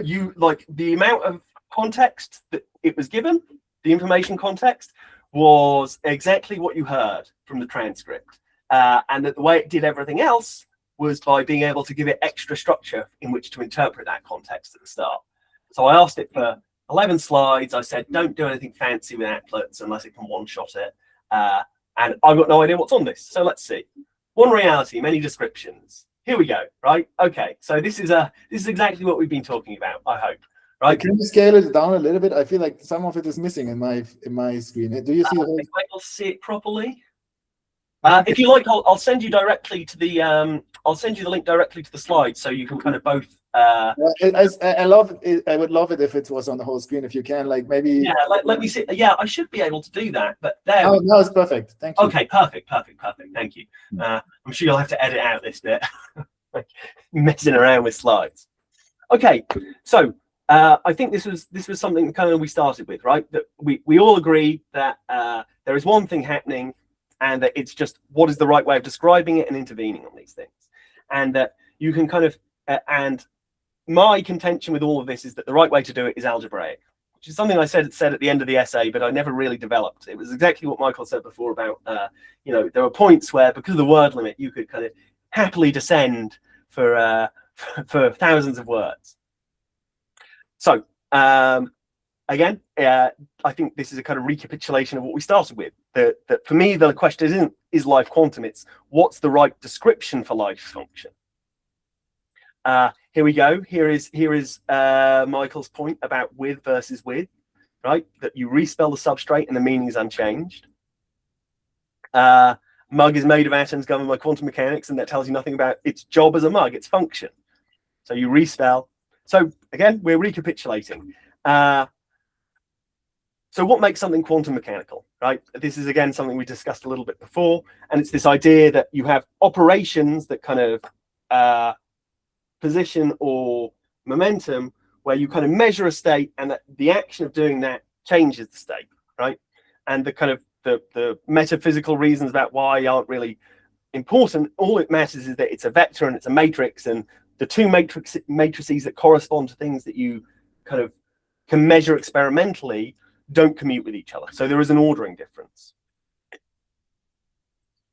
you like the amount of context that it was given, the information context was exactly what you heard from the transcript, and that the way it did everything else was by being able to give it extra structure in which to interpret that context at the start. So I asked it for 11 slides. I said, don't do anything fancy with applets unless it can one-shot it. And I've got no idea what's on this. So let's see. One reality, many descriptions. Here we go, right? Okay, so this is exactly what we've been talking about, I hope. Right? Can you scale it down a little bit? I feel like some of it is missing in my screen. Do you see it? I'll see it properly. If you like, I'll send you directly to the I'll send you the link directly to the slides, so you can kind of both. I love it. I would love it if it was on the whole screen. If you can, like maybe. Yeah, let me see. Yeah, I should be able to do that. But there. Oh, no, it's perfect. Thank you. Okay, perfect. Thank you. I'm sure you'll have to edit out this bit, messing around with slides. Okay, so I think this was something kind of we started with, right? That we all agree that there is one thing happening, and that it's just what is the right way of describing it and intervening on these things, and that you can kind of and my contention with all of this is that the right way to do it is algebraic, which is something I said at the end of the essay, but I never really developed. It was exactly what Michael said before about there were points where, because of the word limit, you could kind of happily descend for thousands of words. So again, I think this is a kind of recapitulation of what we started with. That for me, the question isn't is life quantum, it's what's the right description for life's function. Here we go. Here is Michael's point about with versus with, right? That you respell the substrate and the meaning is unchanged. Mug is made of atoms governed by quantum mechanics, and that tells you nothing about its job as a mug, its function. So you respell. So again, we're recapitulating. So what makes something quantum mechanical, right? This is, again, something we discussed a little bit before, and it's this idea that you have operations that kind of position or momentum where you kind of measure a state, and that the action of doing that changes the state, right? And the kind of the metaphysical reasons about why aren't really important. All it matters is that it's a vector and it's a matrix, and the two matrices that correspond to things that you kind of can measure experimentally don't commute with each other. So there is an ordering difference.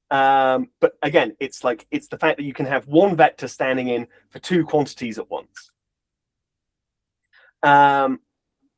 But again, it's the fact that you can have one vector standing in for two quantities at once.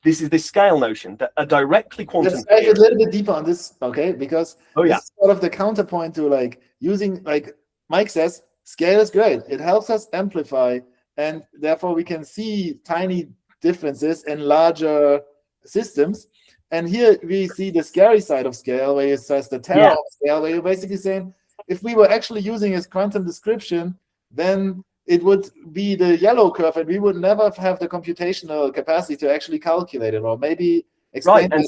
This is this scale notion that a directly quantum. Let's dive a little bit deeper on this, okay? Because this is sort of the counterpoint to like using, like Mike says, scale is great. It helps us amplify, and therefore we can see tiny differences in larger systems. And here we see the scary side of scale, where it says the terror of scale, where you're basically saying, if we were actually using a quantum description, then it would be the yellow curve, and we would never have the computational capacity to actually calculate it, or maybe explain. Right, and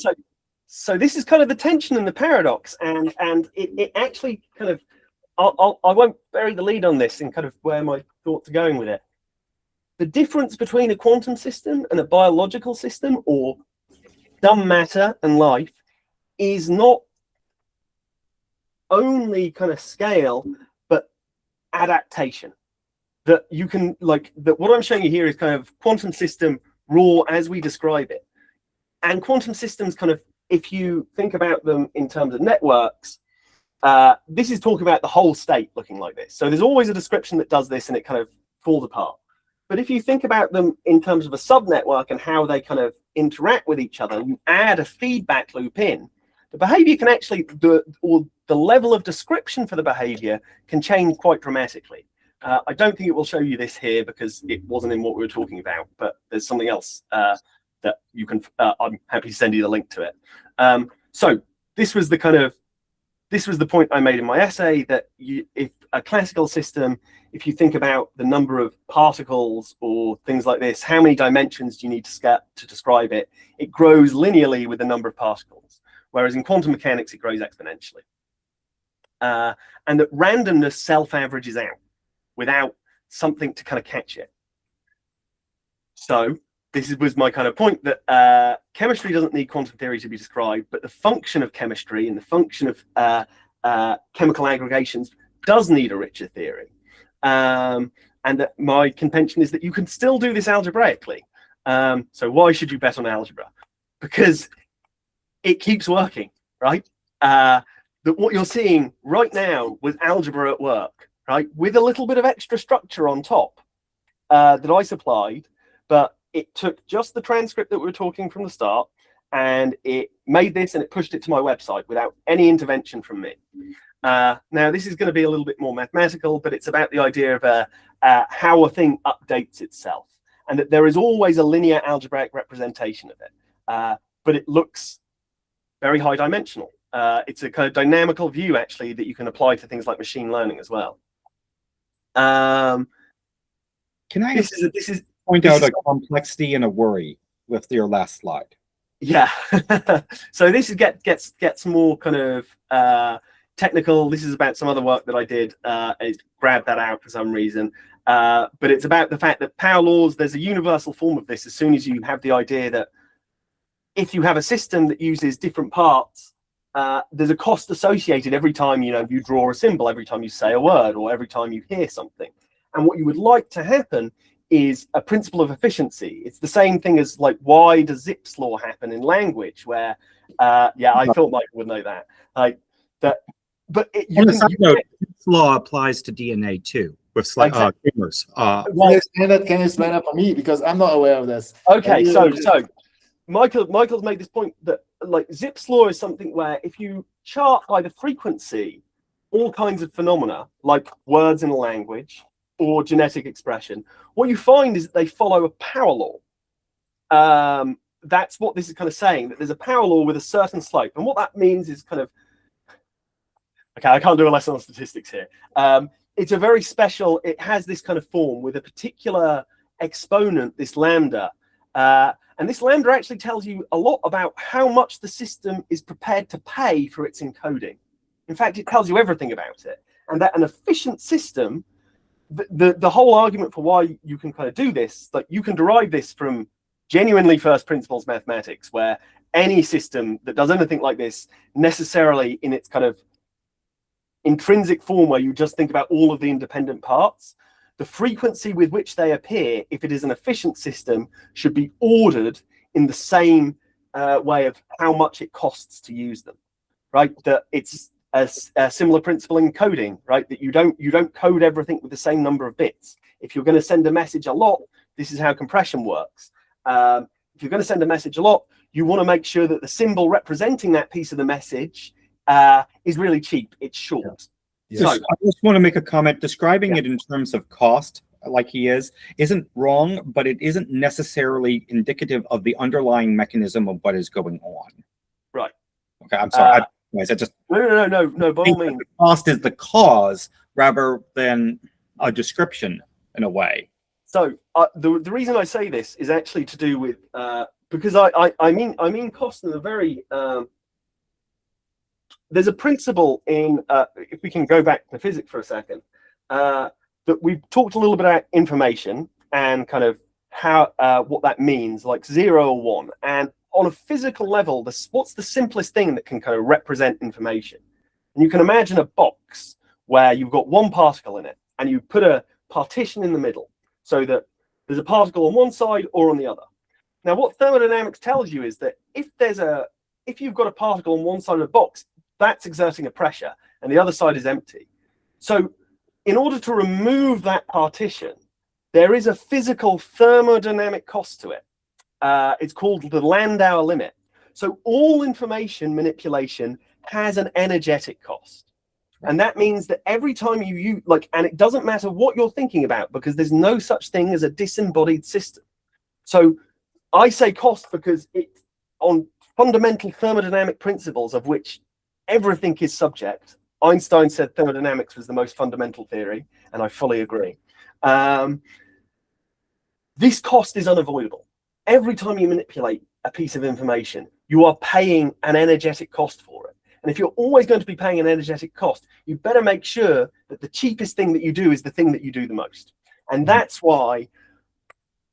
so this is kind of the tension and the paradox, and it actually kind of, I won't bury the lead on this and kind of where my thoughts are going with it. The difference between a quantum system and a biological system, or dumb matter and life, is not only kind of scale, but adaptation. That you can, like, that what I'm showing you here is kind of quantum system raw as we describe it. And quantum systems kind of if you think about them in terms of networks, this is talking about the whole state looking like this. So there's always a description that does this and it kind of falls apart. But if you think about them in terms of a subnetwork and how they kind of interact with each other, you add a feedback loop in, the behavior can actually, or the level of description for the behavior can change quite dramatically. I don't think it will show you this here because it wasn't in what we were talking about, but there's something else that you can, I'm happy to send you the link to it. So this was the point I made in my essay, that if a classical system, if you think about the number of particles or things like this, how many dimensions do you need to describe it? It grows linearly with the number of particles, whereas in quantum mechanics, it grows exponentially. And that randomness self-averages out without something to kind of catch it. So this was my kind of point, that chemistry doesn't need quantum theory to be described, but the function of chemistry and the function of chemical aggregations does need a richer theory. And that my contention is that you can still do this algebraically. So why should you bet on algebra? Because it keeps working, right? That what you're seeing right now with algebra at work, right, with a little bit of extra structure on top that I supplied, but it took just the transcript that we were talking from the start, and it made this and it pushed it to my website without any intervention from me. Now, this is going to be a little bit more mathematical, but it's about the idea of how a thing updates itself, and that there is always a linear algebraic representation of it, but it looks very high dimensional. It's a kind of dynamical view, actually, that you can apply to things like machine learning as well. Can I point out a complexity and a worry with your last slide? Yeah. So this is gets more kind of technical. This is about some other work that I did. I grabbed that out for some reason. But it's about the fact that power laws, there's a universal form of this as soon as you have the idea that if you have a system that uses different parts, there's a cost associated every time you draw a symbol, every time you say a word, or every time you hear something. And what you would like to happen is a principle of efficiency. It's the same thing as, like, why does Zipf's law happen in language, where yeah, I thought Michael would know that. Like that, but Zipf's law applies to DNA too, with slight tumors. Can you explain that for me, because I'm not aware of this? Okay, so Michael's made this point that, like, Zipf's law is something where if you chart by the frequency all kinds of phenomena, like words in a language or genetic expression, what you find is that they follow a power law. That's what this is kind of saying, that there's a power law with a certain slope. And what that means is kind of, okay, I can't do a lesson on statistics here. It's a very special, it has this kind of form with a particular exponent, this lambda. And this lambda actually tells you a lot about how much the system is prepared to pay for its encoding. In fact, it tells you everything about it. And that an efficient system, the whole argument for why you can kind of do this, like, you can derive this from genuinely first principles mathematics, where any system that does anything like this necessarily in its kind of intrinsic form, where you just think about all of the independent parts, the frequency with which they appear, if it is an efficient system, should be ordered in the same way of how much it costs to use them, right? That it's a similar principle in coding, right? That you don't code everything with the same number of bits. If you're going to send a message a lot, this is how compression works. If you're going to send a message a lot, you want to make sure that the symbol representing that piece of the message is really cheap. It's short. Yes. So, I just want to make a comment. Describing it in terms of cost, like he isn't wrong, but it isn't necessarily indicative of the underlying mechanism of what is going on. Right. Okay, I'm sorry. I just no. By all means, the cost is the cause rather than a description in a way. So the reason I say this is actually to do with because I mean cost in a very there's a principle in if we can go back to physics for a second, that we've talked a little bit about information and kind of how what that means, like 0 or 1, and on a physical level, what's the simplest thing that can kind of represent information? And you can imagine a box where you've got one particle in it, and you put a partition in the middle so that there's a particle on one side or on the other. Now, what thermodynamics tells you is that if if you've got a particle on one side of the box, that's exerting a pressure, and the other side is empty. So in order to remove that partition, there is a physical thermodynamic cost to it. It's called the Landau limit. So all information manipulation has an energetic cost. And that means that every time you and it doesn't matter what you're thinking about, because there's no such thing as a disembodied system. So I say cost because it's on fundamental thermodynamic principles of which everything is subject. Einstein said thermodynamics was the most fundamental theory, and I fully agree. This cost is unavoidable. Every time you manipulate a piece of information, you are paying an energetic cost for it. And if you're always going to be paying an energetic cost, you better make sure that the cheapest thing that you do is the thing that you do the most. And that's why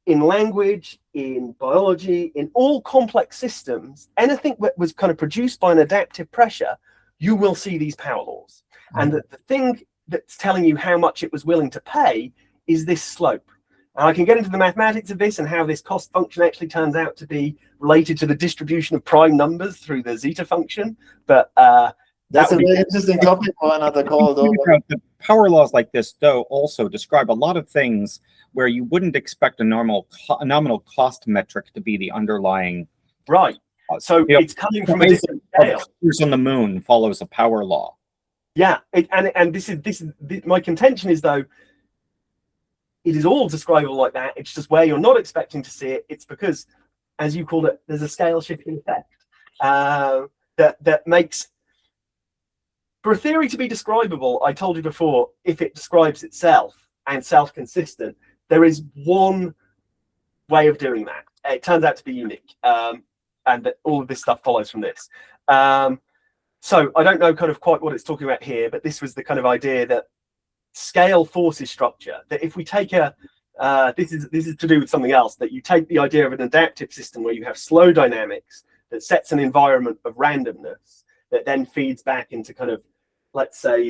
in language, in biology, in all complex systems, anything that was kind of produced by an adaptive pressure, you will see these power laws. And that the thing that's telling you how much it was willing to pay is this slope. And I can get into the mathematics of this and how this cost function actually turns out to be related to the distribution of prime numbers through the zeta function. But that's a very interesting topic for another call, though. The power laws like this, though, also describe a lot of things where you wouldn't expect a nominal cost metric to be the underlying. Right. So it's coming from a different scale. On the moon follows a power law. Yeah, and this is my contention is, though, it is all describable like that. It's just where you're not expecting to see it. It's because, as you called it, there's a scale shifting effect that makes, for a theory to be describable, I told you before, if it describes itself and self-consistent, there is one way of doing that. It turns out to be unique, and that all of this stuff follows from this. So I don't know kind of quite what it's talking about here, but this was the kind of idea that scale forces structure. That if we take this is to do with something else, that you take the idea of an adaptive system where you have slow dynamics that sets an environment of randomness that then feeds back into kind of, let's say,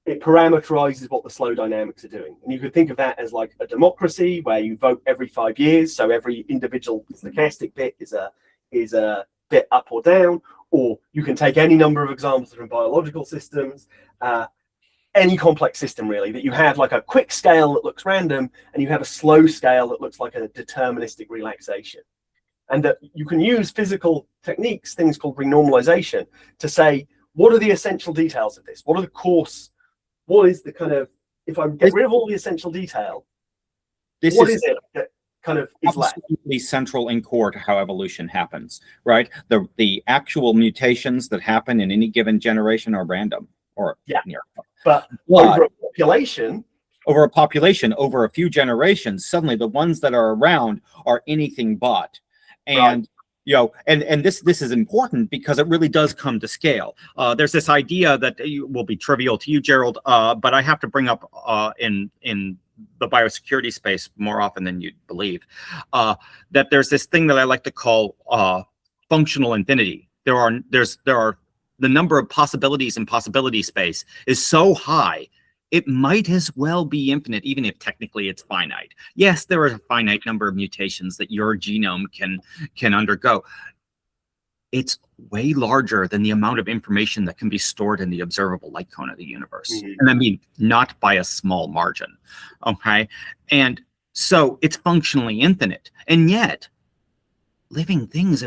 it parameterizes what the slow dynamics are doing. And you could think of that as like a democracy where you vote every 5 years. So every individual stochastic bit is a bit up or down. Or you can take any number of examples from biological systems, any complex system really, that you have like a quick scale that looks random and you have a slow scale that looks like a deterministic relaxation. And that you can use physical techniques, things called renormalization, to say, what are the essential details of this? What are the course? What is the kind of, if I get rid of all the essential detail, what is it that kind of is left? Absolutely central and core to how evolution happens, right? The actual mutations that happen in any given generation are random, or near. But over a population, over a few generations, suddenly the ones that are around are anything but. And and this is important because it really does come to scale. There's this idea that will be trivial to you, Gerald, but I have to bring up in the biosecurity space more often than you'd believe, that there's this thing that I like to call functional infinity. There are the number of possibilities in possibility space is so high, it might as well be infinite, even if technically it's finite. Yes, there are a finite number of mutations that your genome can undergo. It's way larger than the amount of information that can be stored in the observable light cone of the universe. And I mean, not by a small margin, okay? And so it's functionally infinite. And yet, living things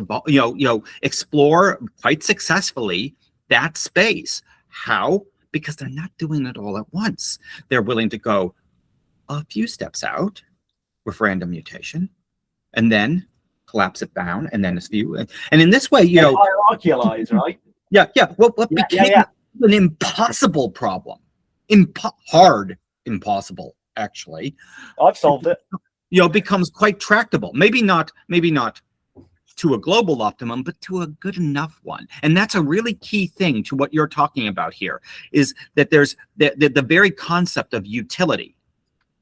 explore quite successfully that space. How? Because they're not doing it all at once. They're willing to go a few steps out with random mutation, and then collapse it down, and then a few, and in this way, hierarchialize, right? Yeah. What became an impossible problem, impossible, actually. I've solved it. Becomes quite tractable. Maybe not to a global optimum, but to a good enough one. And that's a really key thing to what you're talking about here, is that there's the very concept of utility,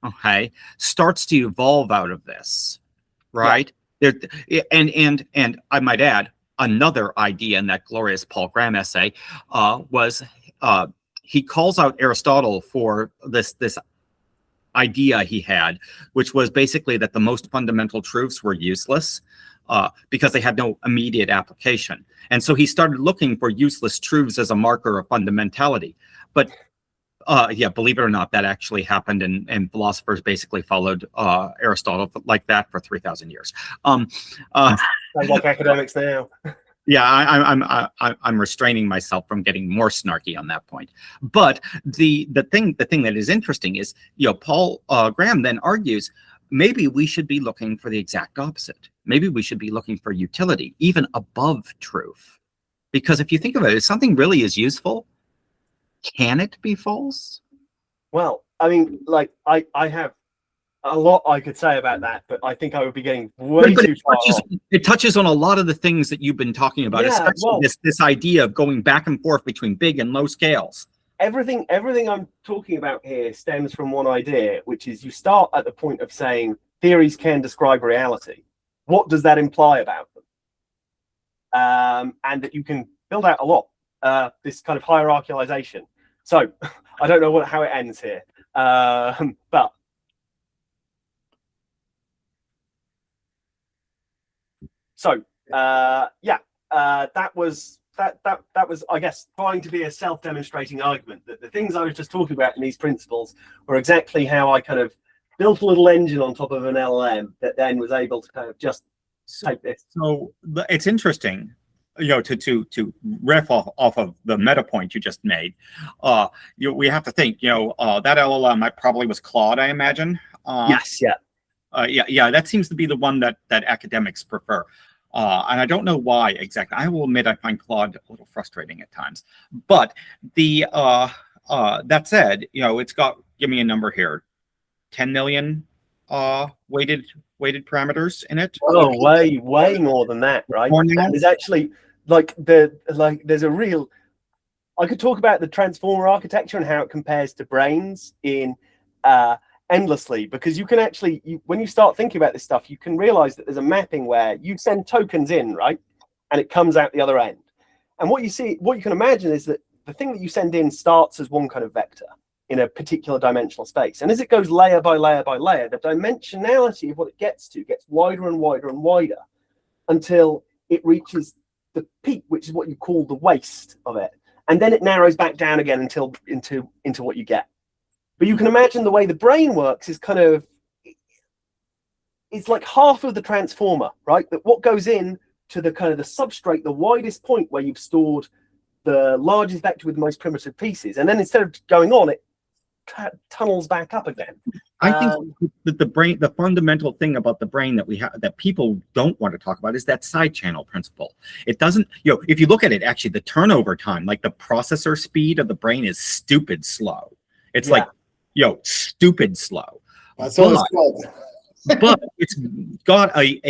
okay, starts to evolve out of this, right? And I might add, another idea in that glorious Paul Graham essay was he calls out Aristotle for this idea he had, which was basically that the most fundamental truths were useless. because they had no immediate application. And so he started looking for useless truths as a marker of fundamentality. But yeah, believe it or not, that actually happened, and philosophers basically followed Aristotle like that for 3,000 years. Like academics now. Yeah, I'm restraining myself from getting more snarky on that point. But the thing that is interesting is, Paul Graham then argues maybe we should be looking for the exact opposite. Maybe we should be looking for utility, even above truth. Because if you think about it, if something really is useful, can it be false? Well, I mean, like I have a lot I could say about that, but I think I would be getting way too far off. It touches on a lot of the things that you've been talking about, especially this idea of going back and forth between big and low scales. Everything I'm talking about here stems from one idea, which is you start at the point of saying theories can describe reality. What does that imply about them? And that you can build out a lot, this kind of hierarchialization. So I don't know how it ends here, but so that was I guess trying to be a self-demonstrating argument that the things I was just talking about in these principles were exactly how I kind of built a little engine on top of an LLM that then was able to kind of just take this. So it's interesting, to riff off of the meta point you just made. We have to think, that LLM probably was Claude, I imagine. Yes, yeah. That seems to be the one that academics prefer. And I don't know why exactly. I will admit I find Claude a little frustrating at times. But that said, it's got, give me a number here, 10 million weighted parameters in it. Oh, way more than that, right? There's actually there's a real. I could talk about the transformer architecture and how it compares to brains in endlessly, because you can actually, when you start thinking about this stuff, you can realize that there's a mapping where you send tokens in, right, and it comes out the other end. And what you can imagine is that the thing that you send in starts as one kind of vector in a particular dimensional space, and as it goes layer by layer by layer, the dimensionality of what it gets to gets wider and wider and wider until it reaches the peak, which is what you call the waist of it, and then it narrows back down again until into what you get. But you can imagine the way the brain works is kind of, it's like half of the transformer, right? That what goes in to the kind of the substrate, the widest point where you've stored the largest vector with the most primitive pieces, and then instead of going on, it tunnels back up again. I think that the fundamental thing about the brain that we have, that people don't want to talk about, is that side channel principle. It doesn't, if you look at it, actually the turnover time, like the processor speed of the brain, is stupid slow. It's like, stupid slow. That's all it's called. But it's got a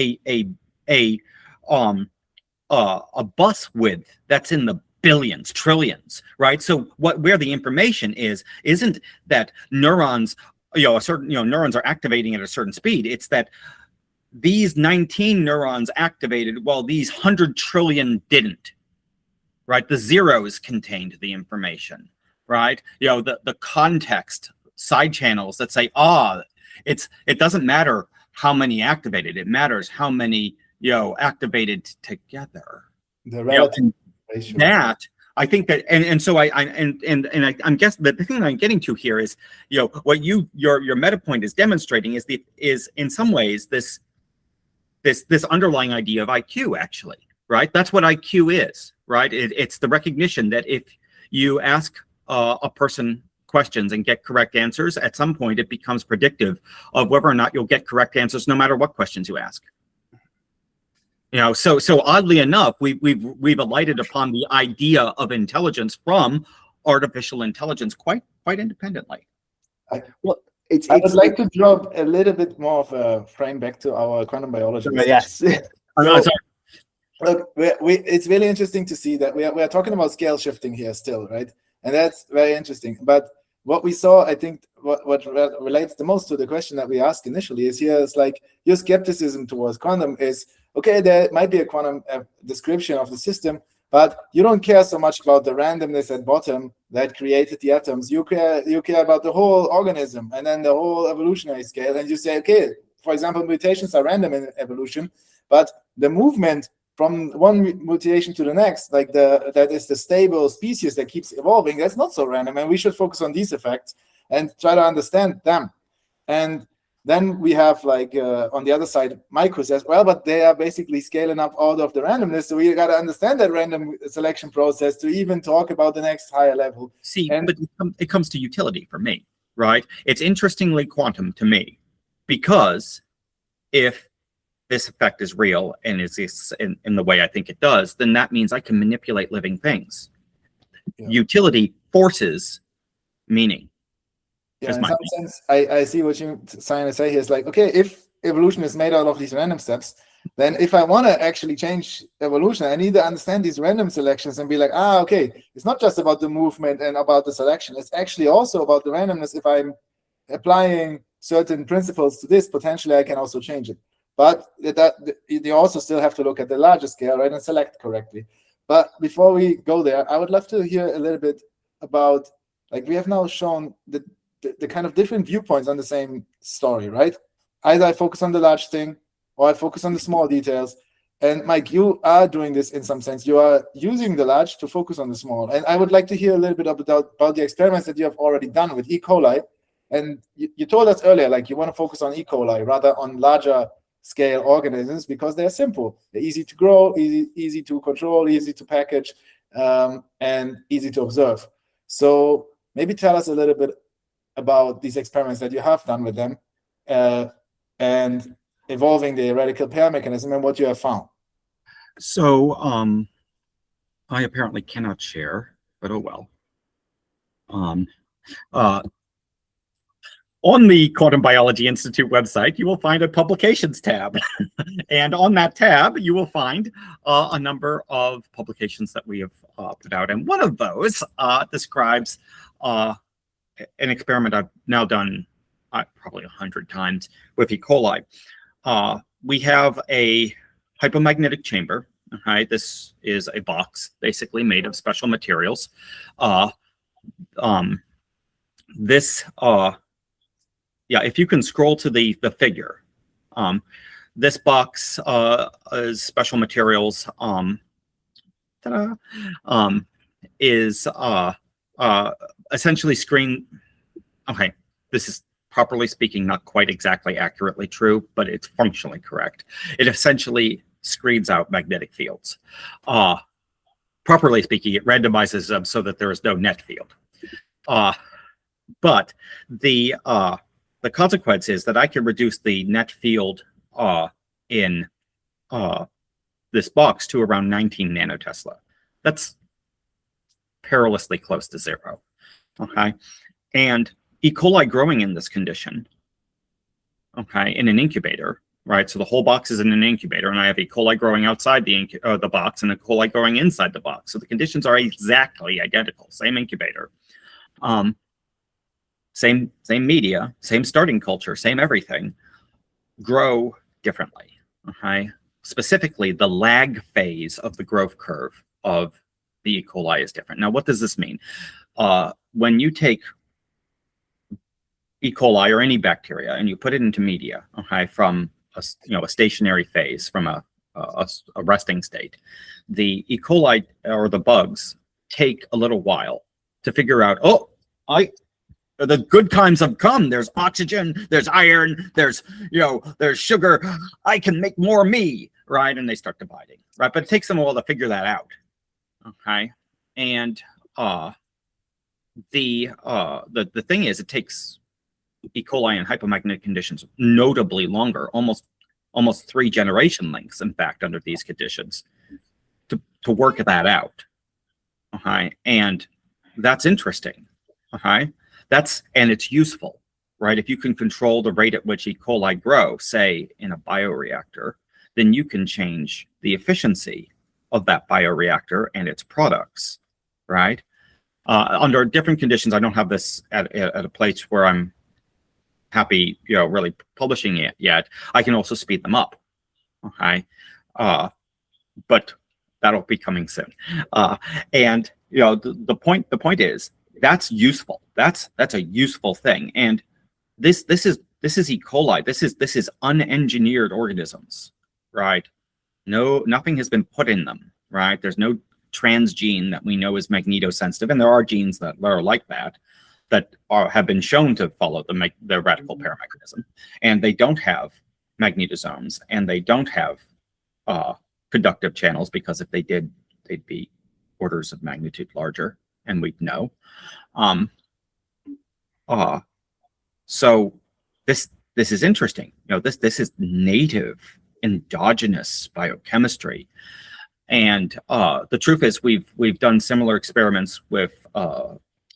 bus width that's in the billions, trillions, right? So where the information isn't that neurons, neurons are activating at a certain speed. It's that these 19 neurons activated while these 100 trillion didn't, right? The zeros contained the information, right? The context side channels that say, it doesn't matter how many activated, it matters how many, activated together. The relative that I think that, and so I'm guessing that the thing that I'm getting to here is, what your meta point is demonstrating is in some ways this underlying idea of IQ, actually, right? That's what IQ is, right? It's the recognition that if you ask a person questions and get correct answers, at some point it becomes predictive of whether or not you'll get correct answers no matter what questions you ask. So oddly enough, we've alighted upon the idea of intelligence from artificial intelligence quite independently. I would like to drop a little bit more of a frame back to our quantum biology. Yes. Look, it's really interesting to see that we are talking about scale shifting here still, right? And that's very interesting. But what we saw, I think, what relates the most to the question that we asked initially is like your skepticism towards quantum is, okay, there might be a quantum description of the system, but you don't care so much about the randomness at bottom that created the atoms. You care about the whole organism and then the whole evolutionary scale. And you say, okay, for example, mutations are random in evolution, But the movement from one mutation to the next, like that is the stable species that keeps evolving, that's not so random. And we should focus on these effects and try to understand them. And then we have like on the other side, Michael says, well, but they are basically scaling up out of the randomness. So we got to understand that random selection process to even talk about the next higher level. See, but it comes to utility for me, right? It's interestingly quantum to me, because if this effect is real and is in the way I think it does, then that means I can manipulate living things. Yeah. Utility forces meaning. Yeah, in some sense, I see what you're trying to say here. Is like, okay, if evolution is made out of these random steps, then if I want to actually change evolution, I need to understand these random selections and be like, okay, it's not just about the movement and about the selection. It's actually also about the randomness. If I'm applying certain principles to this, potentially I can also change it. But you also still have to look at the larger scale, right, and select correctly. But before we go there, I would love to hear a little bit about, like, we have now shown the kind of different viewpoints on the same story, right? Either I focus on the large thing or I focus on the small details. And Mike, you are doing this in some sense. You are using the large to focus on the small. And I would like to hear a little bit about the experiments that you have already done with E. coli. And you told us earlier, like, you want to focus on E. coli rather on larger scale organisms because they're simple. They're easy to grow, easy to control, easy to package, and easy to observe. So maybe tell us a little bit about these experiments that you have done with them and evolving the radical pair mechanism and what you have found. So I apparently cannot share, but oh well. On the Quantum Biology Institute website, you will find a publications tab. And on that tab, you will find a number of publications that we have put out. And one of those describes an experiment I've now done probably 100 times with E. coli. We have a hypomagnetic chamber. Right? This is a box basically made of special materials. If you can scroll to the figure, this box is special materials is essentially screen. Okay, this is properly speaking not quite exactly accurately true, but it's functionally correct. It essentially screens out magnetic fields. Properly speaking, it randomizes them so that there is no net field. But the consequence is that I can reduce the net field in this box to around 19 nanotesla. That's perilously close to zero. Okay, and E. coli growing in this condition, okay, in an incubator, right? So the whole box is in an incubator, and I have E. coli growing outside the box and E. coli growing inside the box. So the conditions are exactly identical, same incubator, same media, same starting culture, same everything, grow differently. Okay, specifically the lag phase of the growth curve of the E. coli is different. Now, what does this mean? When you take E. coli or any bacteria and you put it into media, okay, from a stationary phase, from a resting state, the E. coli or the bugs take a little while to figure out, the good times have come. There's oxygen, there's iron, there's sugar. I can make more me, right? And they start dividing, right? But it takes them a while to figure that out. Okay, and the thing is, it takes E. coli in hypomagnetic conditions notably longer, almost 3 generation lengths, in fact, under these conditions, to work that out. Okay, and that's interesting. Okay, and it's useful, right? If you can control the rate at which E. coli grow, say in a bioreactor, then you can change the efficiency of that bioreactor and its products, right? Under different conditions, I don't have this at a place where I'm happy, really publishing it yet. I can also speed them up, okay? But that'll be coming soon. And the point is, that's useful. That's a useful thing. And this is E. coli. This is unengineered organisms, right? Nothing has been put in them, right? There's no transgene that we know is magnetosensitive, and there are genes that are like that have been shown to follow the radical pair mechanism, and they don't have magnetosomes, and they don't have conductive channels, because if they did, they'd be orders of magnitude larger, and we'd know. So this is interesting. This is native, endogenous biochemistry. And the truth is, we've done similar experiments with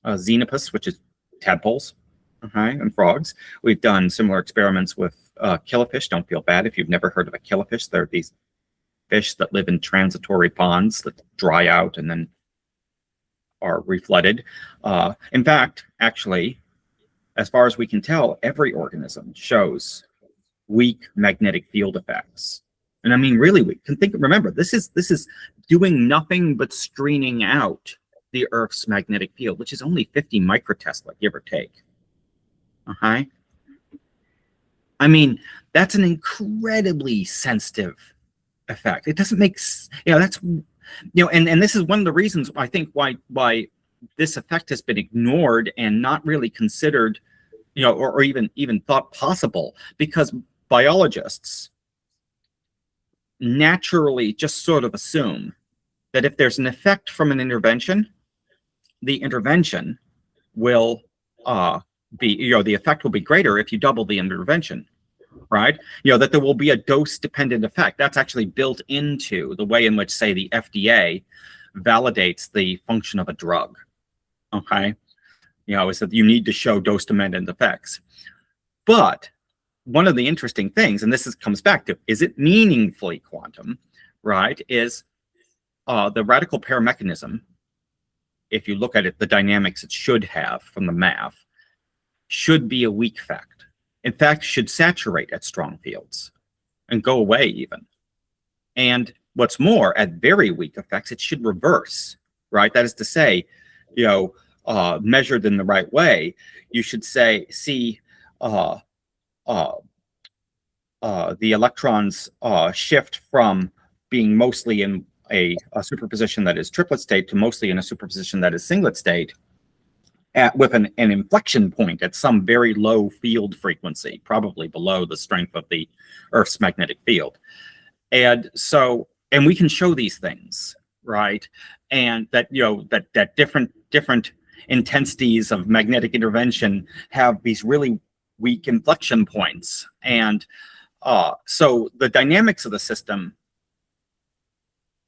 xenopus, which is tadpoles, and frogs. We've done similar experiments with killifish. Don't feel bad if you've never heard of a killifish. They're these fish that live in transitory ponds that dry out and then are reflooded. In fact, actually, as far as we can tell, every organism shows weak magnetic field effects. And I mean, really, we can remember, this is doing nothing but screening out the Earth's magnetic field, which is only 50 microtesla, give or take. I mean, that's an incredibly sensitive effect. It doesn't make, that's, and this is one of the reasons I think why this effect has been ignored and not really considered, or even thought possible, because biologists naturally just sort of assume that if there's an effect from an intervention, the intervention will be, the effect will be greater if you double the intervention, right? That there will be a dose-dependent effect. That's actually built into the way in which, say, the FDA validates the function of a drug, okay? Is that you need to show dose-dependent effects. But one of the interesting things, and this comes back to, is it meaningfully quantum, right, is the radical pair mechanism, if you look at it, the dynamics it should have from the math, should be a weak effect. In fact, should saturate at strong fields and go away even. And what's more, at very weak effects, it should reverse, right? That is to say, measured in the right way, you should see the electrons shift from being mostly in a superposition that is triplet state to mostly in a superposition that is singlet state, with an inflection point at some very low field frequency, probably below the strength of the Earth's magnetic field. And so, and we can show these things, right? And that, that different intensities of magnetic intervention have these really weak inflection points. And so the dynamics of the system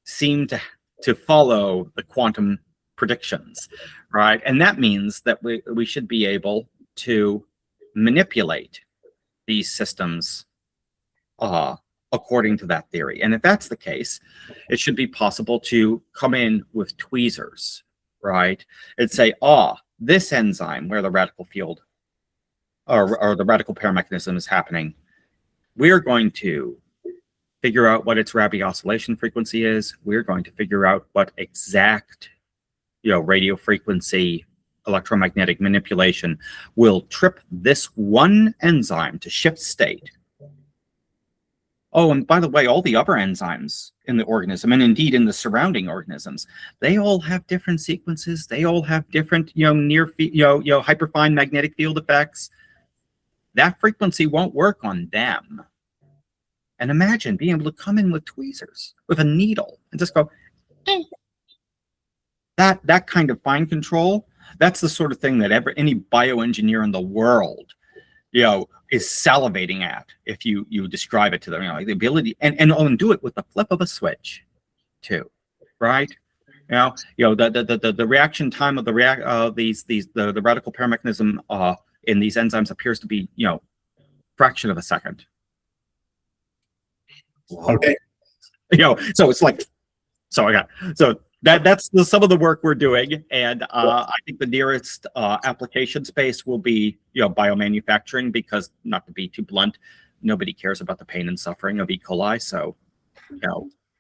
seem to follow the quantum predictions, right? And that means that we should be able to manipulate these systems according to that theory. And if that's the case, it should be possible to come in with tweezers, right? And say, this enzyme where the radical field or the radical pair mechanism is happening, we're going to figure out what its Rabi oscillation frequency is. We're going to figure out what exact, radio frequency electromagnetic manipulation will trip this one enzyme to shift state. Oh, and by the way, all the other enzymes in the organism, and indeed in the surrounding organisms, they all have different sequences. They all have different, hyperfine magnetic field effects. That frequency won't work on them. And imagine being able to come in with tweezers, with a needle, and just go, That kind of fine control, that's the sort of thing that any bioengineer in the world, is salivating at if you describe it to them. Like the ability and do it with the flip of a switch, too, right? The reaction time of the radical pair mechanism in these enzymes appears to be fraction of a second. Okay. So it's like, that's some of the work we're doing, and I think the nearest application space will be biomanufacturing, because, not to be too blunt, nobody cares about the pain and suffering of E. coli. So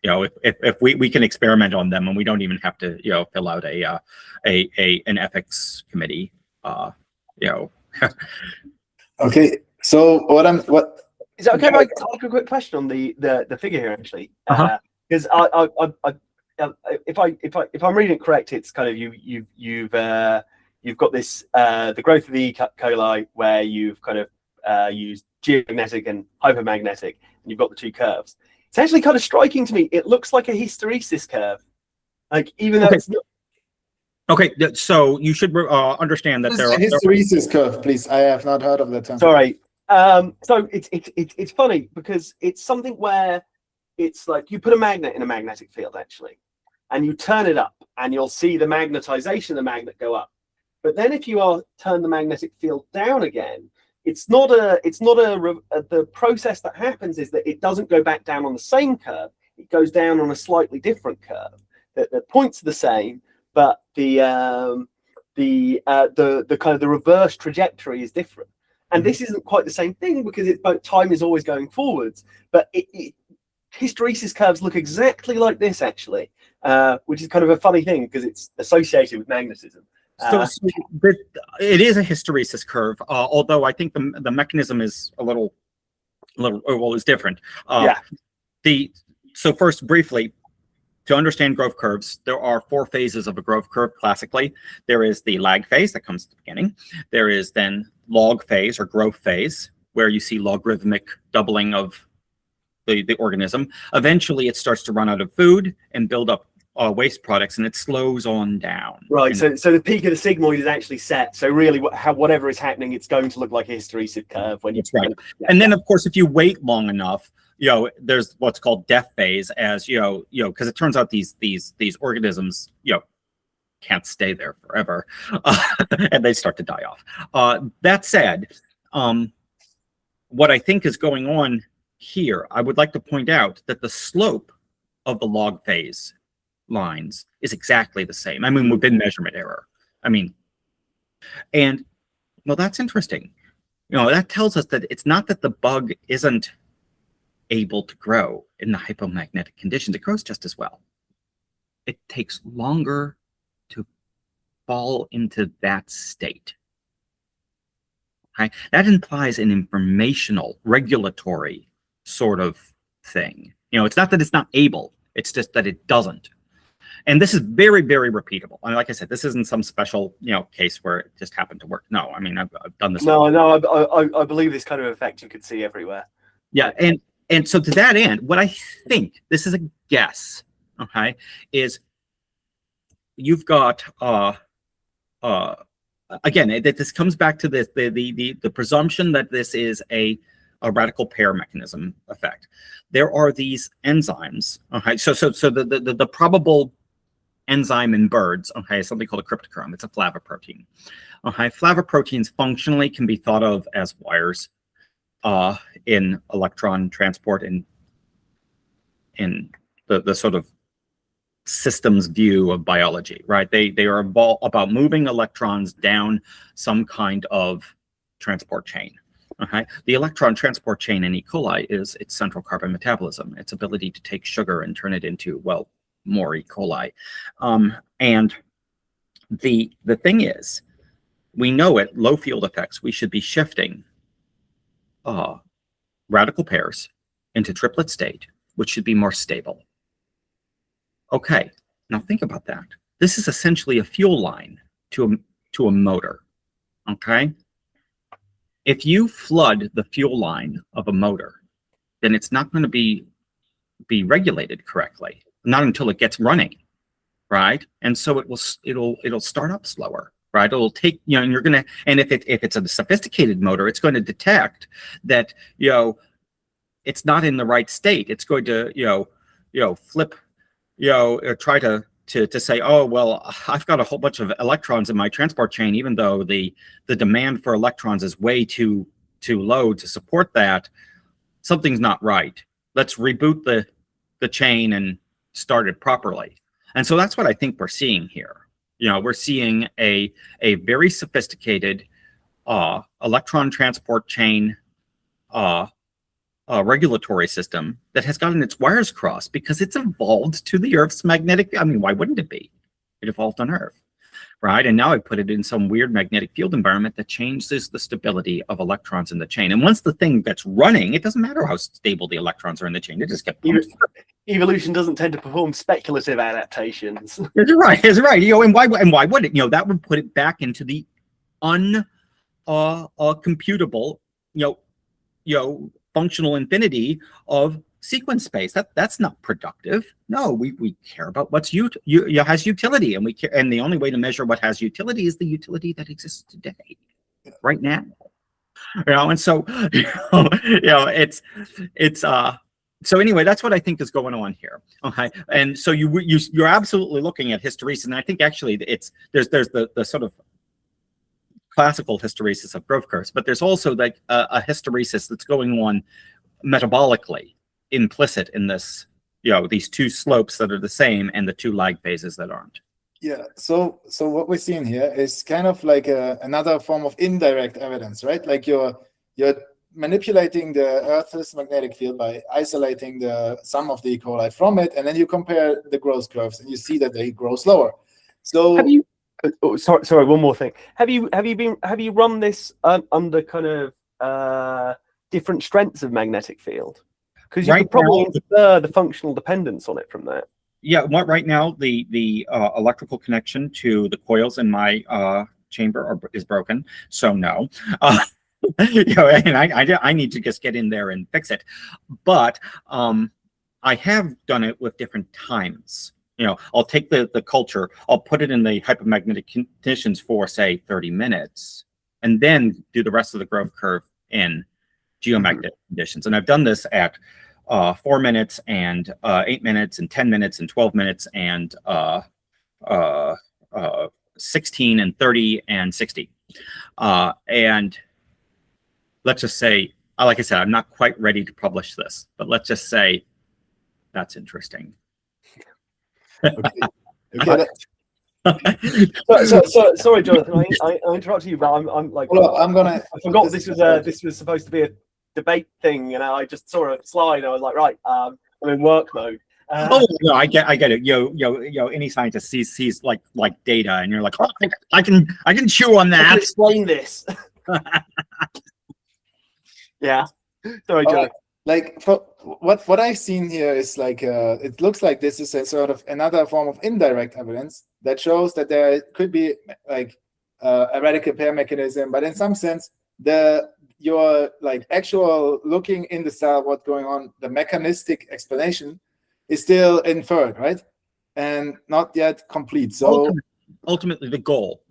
if we can experiment on them, and we don't even have to fill out an ethics committee. Okay, so Is it okay if I ask a quick question on the figure here actually? Because if I'm reading it correct, it's kind of you've got this the growth of the E. coli where you've kind of used geomagnetic and hypermagnetic, and you've got the two curves. It's actually kind of striking to me. It looks like a hysteresis curve, like even though it's not. Okay, so you should understand that there are hysteresis curve, please. I have not heard of that term. Sorry. So it's funny because it's something where it's like you put a magnet in a magnetic field actually, and you turn it up, and you'll see the magnetization of the magnet go up. But then if you turn the magnetic field down again, the process that happens is that it doesn't go back down on the same curve. It goes down on a slightly different curve. The points are the same, but the kind of the reverse trajectory is different. And this isn't quite the same thing because time is always going forwards. But hysteresis curves look exactly like this actually, which is kind of a funny thing because it's associated with magnetism. So it is a hysteresis curve, although I think the mechanism is is different. So first, briefly, to understand growth curves, there are 4 phases of a growth curve classically. There is the lag phase that comes at the beginning. There is then log phase or growth phase, where you see logarithmic doubling of the organism. Eventually, it starts to run out of food and build up waste products, and it slows on down. Right. So the peak of the sigmoid is actually set. So really, whatever is happening, it's going to look like a hysteresis curve when you. That's right. And then, of course, if you wait long enough, there's what's called death phase, as because it turns out these organisms, can't stay there forever, and they start to die off. That said, what I think is going on here, I would like to point out that the slope of the log phase lines is exactly the same. I mean, within measurement error. And well, that's interesting. That tells us that it's not that the bug isn't able to grow in the hypomagnetic conditions. It grows just as well. It takes longer to fall into that state. Okay? That implies an informational, regulatory sort of thing. It's not that it's not able, it's just that it doesn't. And this is very, very repeatable. Like I said, this isn't some special, case where it just happened to work. No, I've done this. No, I believe this kind of effect you could see everywhere. Yeah, and so to that end, what I think, this is a guess, okay, is you've got again, this comes back to this the presumption that this is a radical pair mechanism effect. There are these enzymes. Okay, so the probable enzyme in birds, okay, is something called a cryptochrome. It's a flavoprotein. Okay, flavoproteins functionally can be thought of as wires in electron transport in the sort of systems view of biology, right? They are about moving electrons down some kind of transport chain. Okay, the electron transport chain in E. coli is its central carbon metabolism, its ability to take sugar and turn it into, well, more E. coli. And the thing is, we know at low field effects, we should be shifting radical pairs into triplet state, which should be more stable. Okay, now think about that. This is essentially a fuel line to a motor, okay? If you flood the fuel line of a motor, then it's not going to be regulated correctly, not until it gets running, right? And so it'll start up slower, right? It'll take, and you're gonna, and if it's a sophisticated motor, it's going to detect that it's not in the right state. It's going to flip, or try to say, oh, well, I've got a whole bunch of electrons in my transport chain, even though the demand for electrons is way too low to support that. Something's not right. Let's reboot the chain and start it properly. And so that's what I think we're seeing here. We're seeing a very sophisticated electron transport chain regulatory system that has gotten its wires crossed because it's evolved to the Earth's magnetic. Why wouldn't it be? It evolved on Earth. right? And now I put it in some weird magnetic field environment that changes the stability of electrons in the chain. And once the thing gets running, it doesn't matter how stable the electrons are in the chain. They just get pumped. Evolution doesn't tend to perform speculative adaptations. It's right. It's right. And why would it? That would put it back into the computable, functional infinity of sequence space. That's not productive. No, we care about what's has utility, and and the only way to measure what has utility is the utility that exists today, right now. And so it's so anyway, that's what I think is going on here. Okay, and so you're absolutely looking at hysteresis, and I think actually there's the sort of classical hysteresis of growth curves, but there's also like a hysteresis that's going on metabolically, implicit in this, these two slopes that are the same and the two lag phases that aren't. Yeah. So what we're seeing here is kind of like another form of indirect evidence, right? Like you're manipulating the Earth's magnetic field by isolating some of the E. coli from it, and then you compare the growth curves, and you see that they grow slower. So have you? Oh, sorry. One more thing. Have you run this under kind of different strengths of magnetic field? Because you could probably infer the functional dependence on it from that. Yeah. Right now the electrical connection to the coils in my chamber is broken, so no. And I need to just get in there and fix it. But I have done it with different times. I'll take the culture, I'll put it in the hypomagnetic conditions for, say, 30 minutes, and then do the rest of the growth curve in geomagnetic conditions. And I've done this at 4 minutes and 8 minutes and 10 minutes and 12 minutes and 16 and 30 and 60. And let's just say, like I said, I'm not quite ready to publish this, but let's just say that's interesting. Okay. Sorry, Jonathan. I interrupted you, but I'm like, well, I forgot this was supposed to be a debate thing, and I just saw a slide. And I was like, right, I'm in work mode. No, I get it. Any scientist sees like data, and you're like, oh, I can chew on that. Explain this. Yeah. Sorry, Joe. Like for what I've seen here is like it looks like this is a sort of another form of indirect evidence that shows that there could be like a radical pair mechanism, but in some sense your like actual looking in the cell, what's going on, the mechanistic explanation is still inferred, right? And not yet complete. So ultimately the goal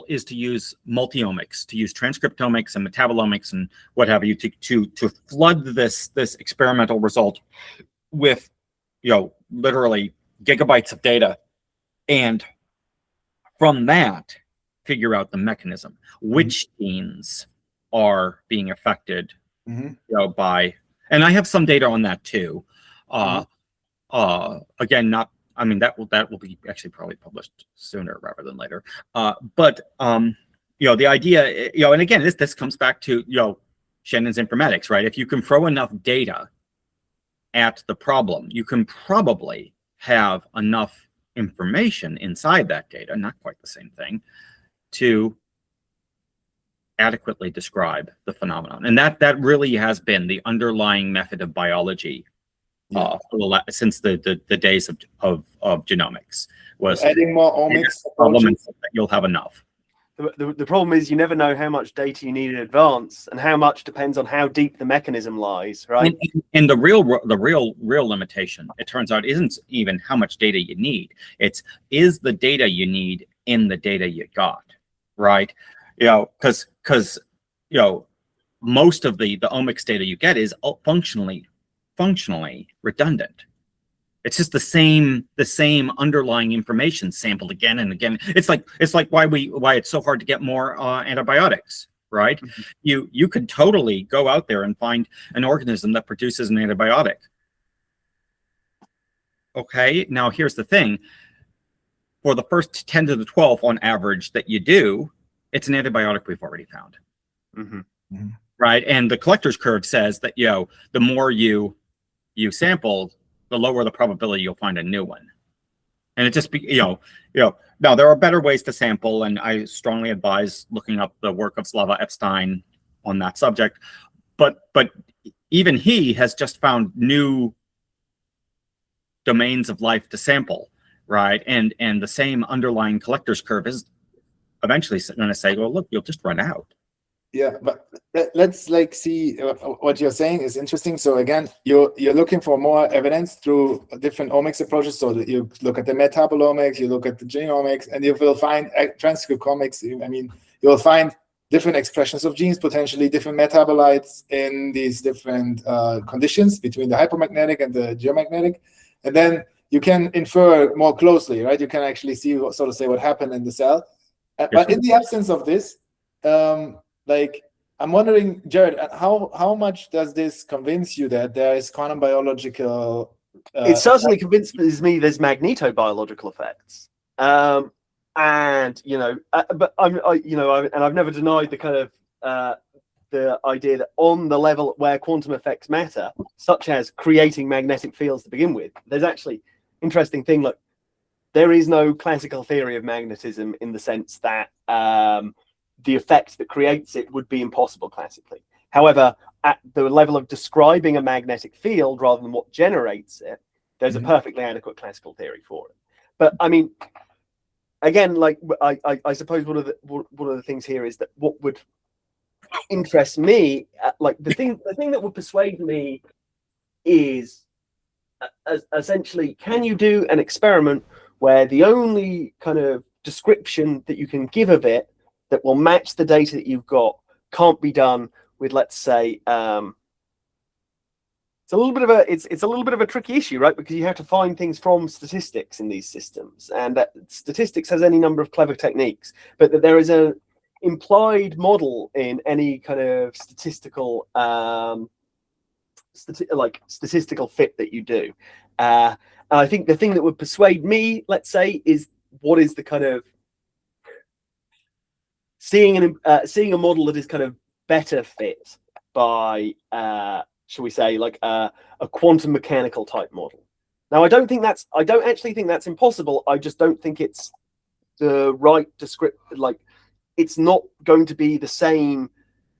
is to use multi-omics, to use transcriptomics and metabolomics and what have you to flood this experimental result with literally gigabytes of data, and from that figure out the mechanism, which genes are being affected by, and I have some data on that too. Again, that will be actually probably published sooner rather than later. But the idea, and again, this comes back to Shannon's informatics, right? If you can throw enough data at the problem, you can probably have enough information inside that data, not quite the same thing, to adequately describe the phenomenon. And that really has been the underlying method of biology since the days of genomics, was adding more omics elements that you'll have enough. The problem is you never know how much data you need in advance, and how much depends on how deep the mechanism lies, right? And the real limitation, it turns out, isn't even how much data you need. Is the data you need in the data you got, right? Because most of the omics data you get is functionally redundant. It's just the same underlying information sampled again and again. It's like why it's so hard to get more antibiotics, right? You could totally go out there and find an organism that produces an antibiotic. Okay, now here's the thing. For the first 10 to the 12 on average that you do, it's an antibiotic we've already found. Right? And the collector's curve says that the more you sample, the lower the probability you'll find a new one. And it just be, now there are better ways to sample, and I strongly advise looking up the work of Slava Epstein on that subject. But even he has just found new domains of life to sample, right? And the same underlying collector's curve is eventually going to say, well, look, you'll just run out. Yeah, but let's like see what you're saying is interesting. So again, you're looking for more evidence through different omics approaches. So that you look at the metabolomics, you look at the genomics, and you will find transcriptomics. I mean, you'll find different expressions of genes, potentially different metabolites in these different conditions between the hypomagnetic and the geomagnetic, and then you can infer more closely, right? You can actually see what what happened in the cell. But in the absence of this, like, I'm wondering, Gerard, how much does this convince you that there is quantum biological? It certainly convinces me there's magnetobiological effects, and but I've never denied the kind of the idea that on the level where quantum effects matter, such as creating magnetic fields to begin with, there's actually interesting thing. Look, there is no classical theory of magnetism in the sense that the effect that creates it would be impossible classically. However, at the level of describing a magnetic field rather than what generates it, there's a perfectly adequate classical theory for it. But I mean, again, like I suppose one of the things here is that what would interest me, like the thing that would persuade me is essentially, can you do an experiment where the only kind of description that you can give of it that will match the data that you've got can't be done with, let's say, it's a little bit of a tricky issue, right? Because you have to find things from statistics in these systems, and that statistics has any number of clever techniques, but that there is an implied model in any kind of statistical statistical fit that you do. And I think the thing that would persuade me, let's say, is what is the kind of seeing a model that is kind of better fit by, shall we say, like a quantum mechanical type model. Now, I don't actually think that's impossible. I just don't think it's the right description. Like, it's not going to be the same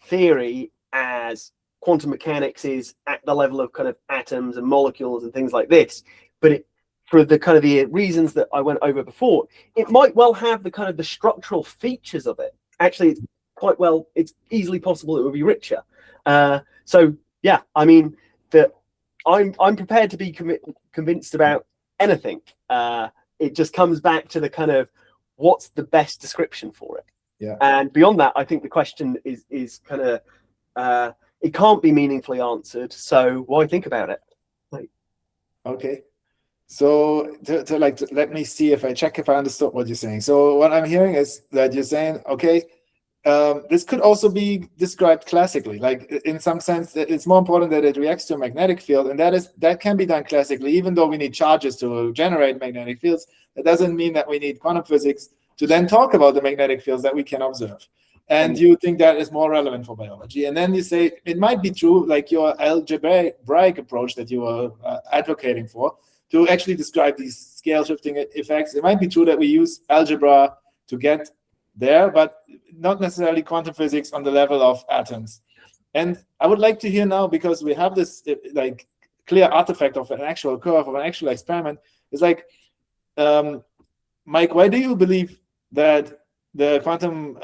theory as quantum mechanics is at the level of kind of atoms and molecules and things like this. But for the kind of the reasons that I went over before, it might well have the kind of the structural features of it. Actually, it's easily possible it would be richer. So yeah, I mean, that I'm prepared to be convinced about anything. It just comes back to the kind of what's the best description for it. Yeah. And beyond that, I think the question is kind of it can't be meaningfully answered. So why think about it? Okay. So let me see if I understood what you're saying. So what I'm hearing is that you're saying, okay, this could also be described classically. Like, in some sense, that it's more important that it reacts to a magnetic field, and that can be done classically. Even though we need charges to generate magnetic fields, that doesn't mean that we need quantum physics to then talk about the magnetic fields that we can observe. And you think that is more relevant for biology. And then you say it might be true, like your algebraic approach that you are advocating for, to actually describe these scale shifting effects. It might be true that we use algebra to get there, but not necessarily quantum physics on the level of atoms. And I would like to hear now, because we have this like clear artifact of an actual curve, of an actual experiment, is like, Mike, why do you believe that the quantum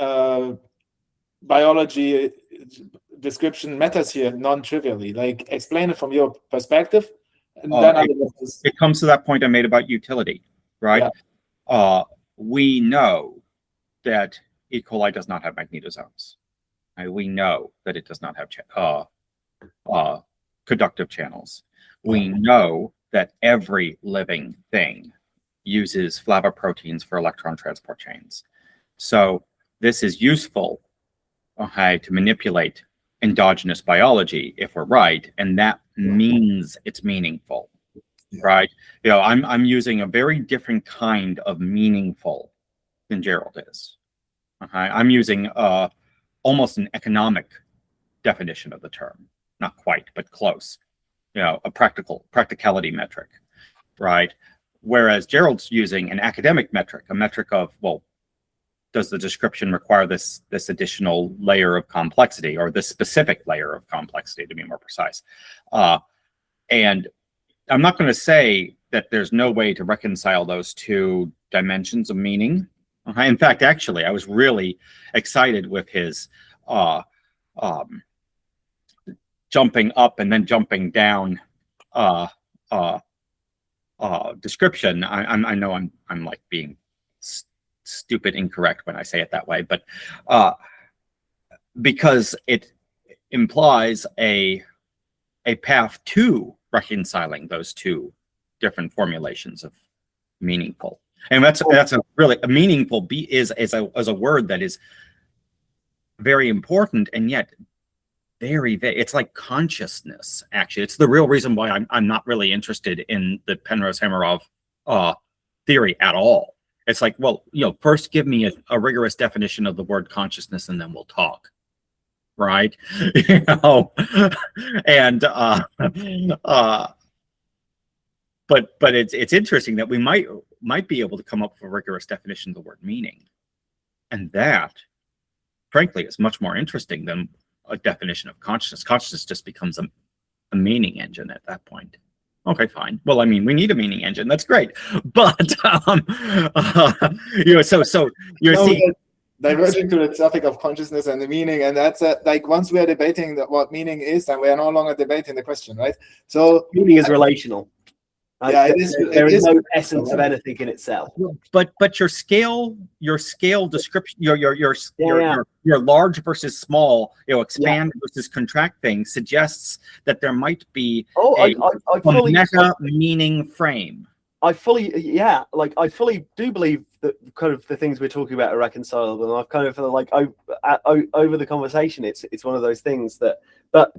biology description matters here non-trivially? Like, explain it from your perspective. And then it comes to that point I made about utility, right? Yeah. We know that E. coli does not have magnetosomes. Right? We know that it does not have conductive channels. We know that every living thing uses flavoproteins for electron transport chains. So this is useful to manipulate endogenous biology if we're right, and that means it's meaningful, right? I'm using a very different kind of meaningful than Gerald is. I'm using almost an economic definition of the term, not quite, but close. A practicality metric, right? Whereas Gerald's using an academic metric, a metric of, well, does the description require this additional layer of complexity, or this specific layer of complexity, to be more precise? And I'm not going to say that there's no way to reconcile those two dimensions of meaning. In fact, actually, I was really excited with his jumping up and then jumping down description. I know I'm like being stupid incorrect when I say it that way, but because it implies a path to reconciling those two different formulations of meaningful. And that's a really a meaningful is a word that is very important, and yet very vague. It's like consciousness. Actually, it's the real reason why I'm not really interested in the Penrose-Hameroff theory at all. It's like, well, first give me a rigorous definition of the word consciousness, and then we'll talk, right? And but it's interesting that we might be able to come up with a rigorous definition of the word meaning, and that, frankly, is much more interesting than a definition of consciousness. Consciousness just becomes a meaning engine at that point. Okay, fine. Well, I mean, we need a meaning engine. That's great. But so you're seeing diverging to the topic of consciousness and the meaning, and that's like once we are debating what meaning is, and we are no longer debating the question, right? So meaning is relational. Yeah, there is no essence of anything in itself. But your scale description, your large versus small, expand versus contract thing suggests that there might be a meta meaning frame. I fully do believe that kind of the things we're talking about are reconcilable, and I've kind of like over the conversation, it's one of those things that, but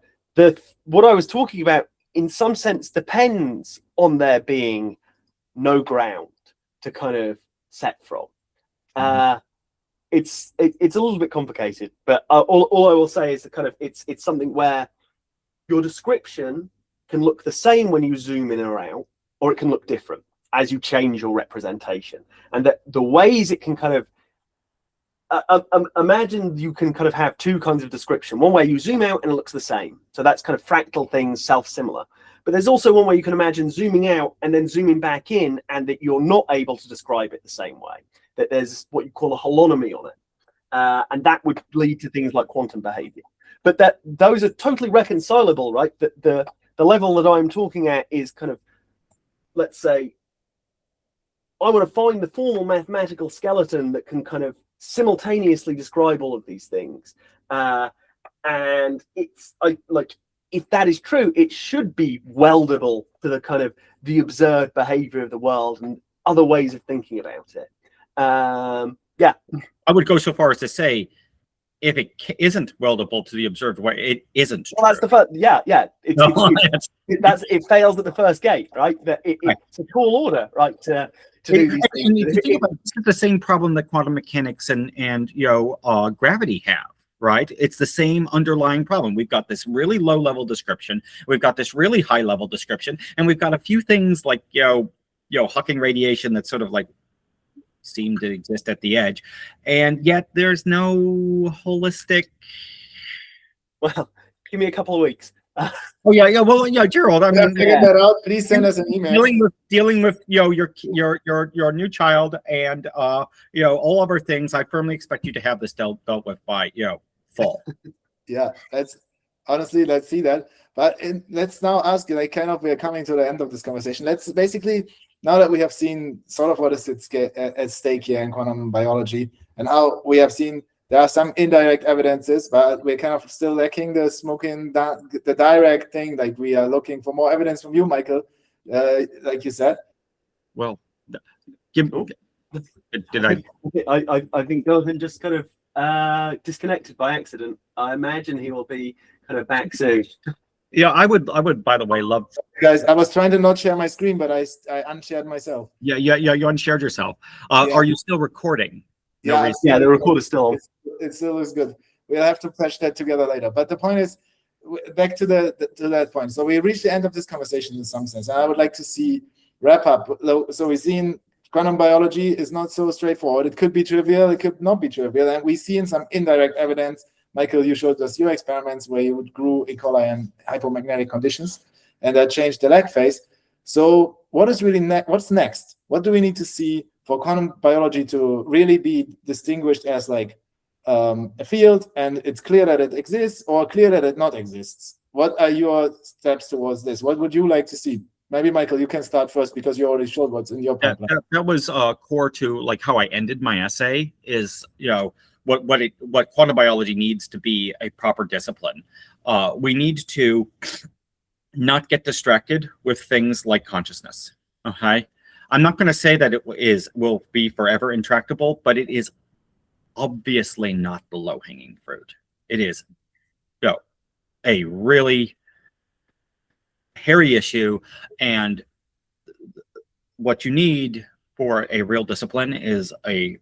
what I was talking about in some sense depends on there being no ground to kind of set from. It's a little bit complicated, but all I will say is that kind of it's something where your description can look the same when you zoom in or out, or it can look different as you change your representation, and that the ways it can kind of imagine you can kind of have two kinds of description. One where you zoom out and it looks the same. So that's kind of fractal things, self-similar. But there's also one where you can imagine zooming out and then zooming back in, and that you're not able to describe it the same way. That there's what you call a holonomy on it. And that would lead to things like quantum behavior. But that those are totally reconcilable, right? That the level that I'm talking at is kind of, let's say, I want to find the formal mathematical skeleton that can kind of simultaneously describe all of these things, and if that is true, it should be weldable to the kind of the observed behavior of the world and other ways of thinking about it. I would go so far as to say, if it isn't weldable to the observed way, it isn't. Well, that's the first. It fails at the first gate, right? That it's a tall order, right? To do these things. And if you think about it, this is the same problem that quantum mechanics and gravity have, right? It's the same underlying problem. We've got this really low level description, we've got this really high level description, and we've got a few things like Hawking radiation that sort of like seem to exist at the edge, and yet there's no holistic. Well, give me a couple of weeks. Gerald, I mean, figure that out. Please send us an email. Dealing with your new child and all other things. I firmly expect you to have this dealt with by fall. Yeah, let's see that. But let's now ask you, we're coming to the end of this conversation. Let's basically, now that we have seen sort of what is at stake here in quantum biology, and how we have seen there are some indirect evidences, but we're kind of still lacking the direct thing. Like, we are looking for more evidence from you, Michael, like you said. Well, did I think Jonathan just kind of disconnected by accident. I imagine he will be kind of back soon. Yeah, I would, by the way, love. Guys, I was trying to not share my screen, but I unshared myself. Yeah, you unshared yourself. Are you still recording? Yeah, the recorder's still on. It still is good. We'll have to patch that together later. But the point is, back to that point. So we reached the end of this conversation in some sense. And I would like to see wrap up. So we've seen quantum biology is not so straightforward. It could be trivial, it could not be trivial. And we see in some indirect evidence, Michael, you showed us your experiments where you grew E. coli in hypomagnetic conditions, and that changed the lag phase. So what is really what's next? What do we need to see for quantum biology to really be distinguished as like a field, and it's clear that it exists or clear that it not exists? What are your steps towards this? What would you like to see? Maybe Michael, you can start first because you already showed what's in your pipeline. That was core to like how I ended my essay. Is what quantum biology needs to be a proper discipline. We need to not get distracted with things like consciousness. Okay, I'm not going to say that it will be forever intractable, but it is obviously not the low-hanging fruit. It is a really hairy issue, and what you need for a real discipline is a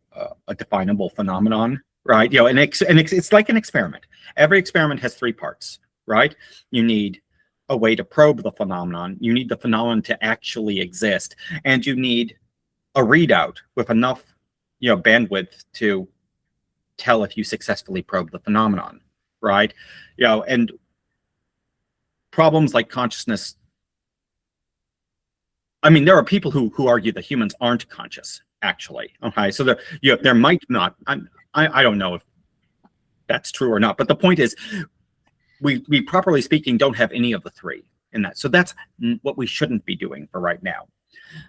definable phenomenon, right? And it's like an experiment. Every experiment has three parts, right? You need a way to probe the phenomenon. You need the phenomenon to actually exist, and you need a readout with enough, bandwidth to tell if you successfully probe the phenomenon, right? And problems like consciousness. I mean, there are people who argue that humans aren't conscious, actually. Okay, so there might not. I don't know if that's true or not, but the point is, we properly speaking don't have any of the three in that. So that's what we shouldn't be doing for right now.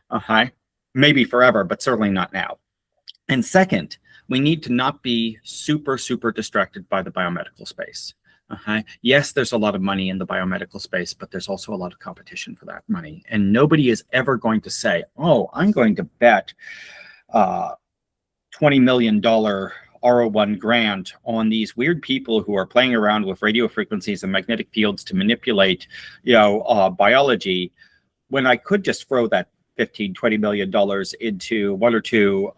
Okay, maybe forever, but certainly not now. And second, we need to not be super distracted by the biomedical space. Yes, there's a lot of money in the biomedical space, but there's also a lot of competition for that money. And nobody is ever going to say, oh, I'm going to bet $20 million R01 grant on these weird people who are playing around with radio frequencies and magnetic fields to manipulate, biology, when I could just throw that $15-20 million into one or two,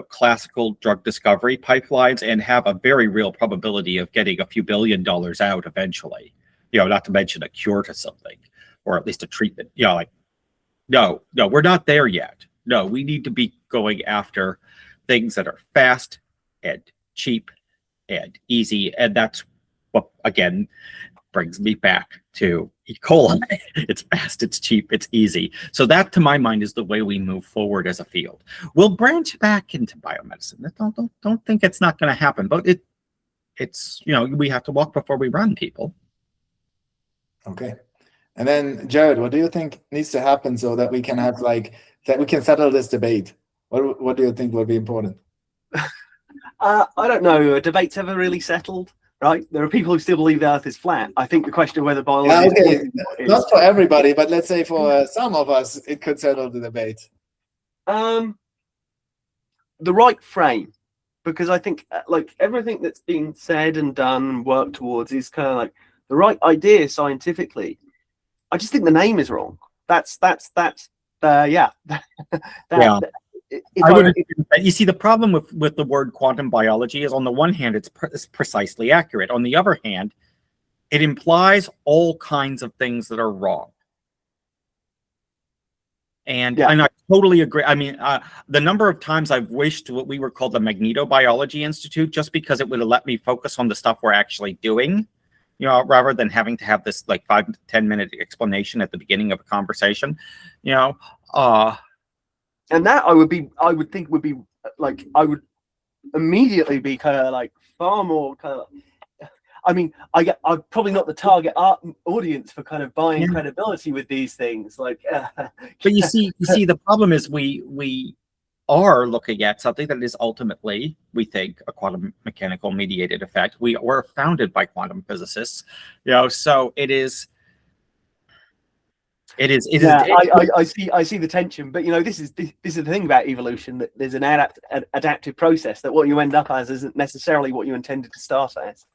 classical drug discovery pipelines and have a very real probability of getting a few $1 billion out eventually, not to mention a cure to something, or at least a treatment. No, we're not there yet. No, we need to be going after things that are fast and cheap and easy. And that's what, again, brings me back to E. coli. It's fast, it's cheap, it's easy. So that, to my mind, is the way we move forward as a field. We'll branch back into biomedicine. Don't think it's not going to happen, but it's we have to walk before we run, people. Okay. And then Gerard, what do you think needs to happen so that we can have that we can settle this debate? What do you think will be important? I don't know. A debate's ever really settled, right? There are people who still believe the Earth is flat. I think the question of whether biology is not for everybody, but let's say for some of us, it could settle the debate. The right frame, because I think everything that's been said and done and worked towards is kind of like the right idea scientifically. I just think the name is wrong. Yeah. You see, the problem with the word quantum biology is, on the one hand, it's precisely accurate. On the other hand, it implies all kinds of things that are wrong. And I totally agree. I mean, the number of times I've wished what we were called the Magnetobiology Institute, just because it would have let me focus on the stuff we're actually doing, rather than having to have this 5 to 10 minute explanation at the beginning of a conversation, and that I would think would be I would immediately be kind of far more kind of. I mean, I'm probably not the target audience for kind of buying credibility with these things. But you see, the problem is we are looking at something that is ultimately, we think, a quantum mechanical mediated effect. We were founded by quantum physicists, so it is. I see the tension, but this is the thing about evolution, that there's an adaptive process, that what you end up as isn't necessarily what you intended to start as.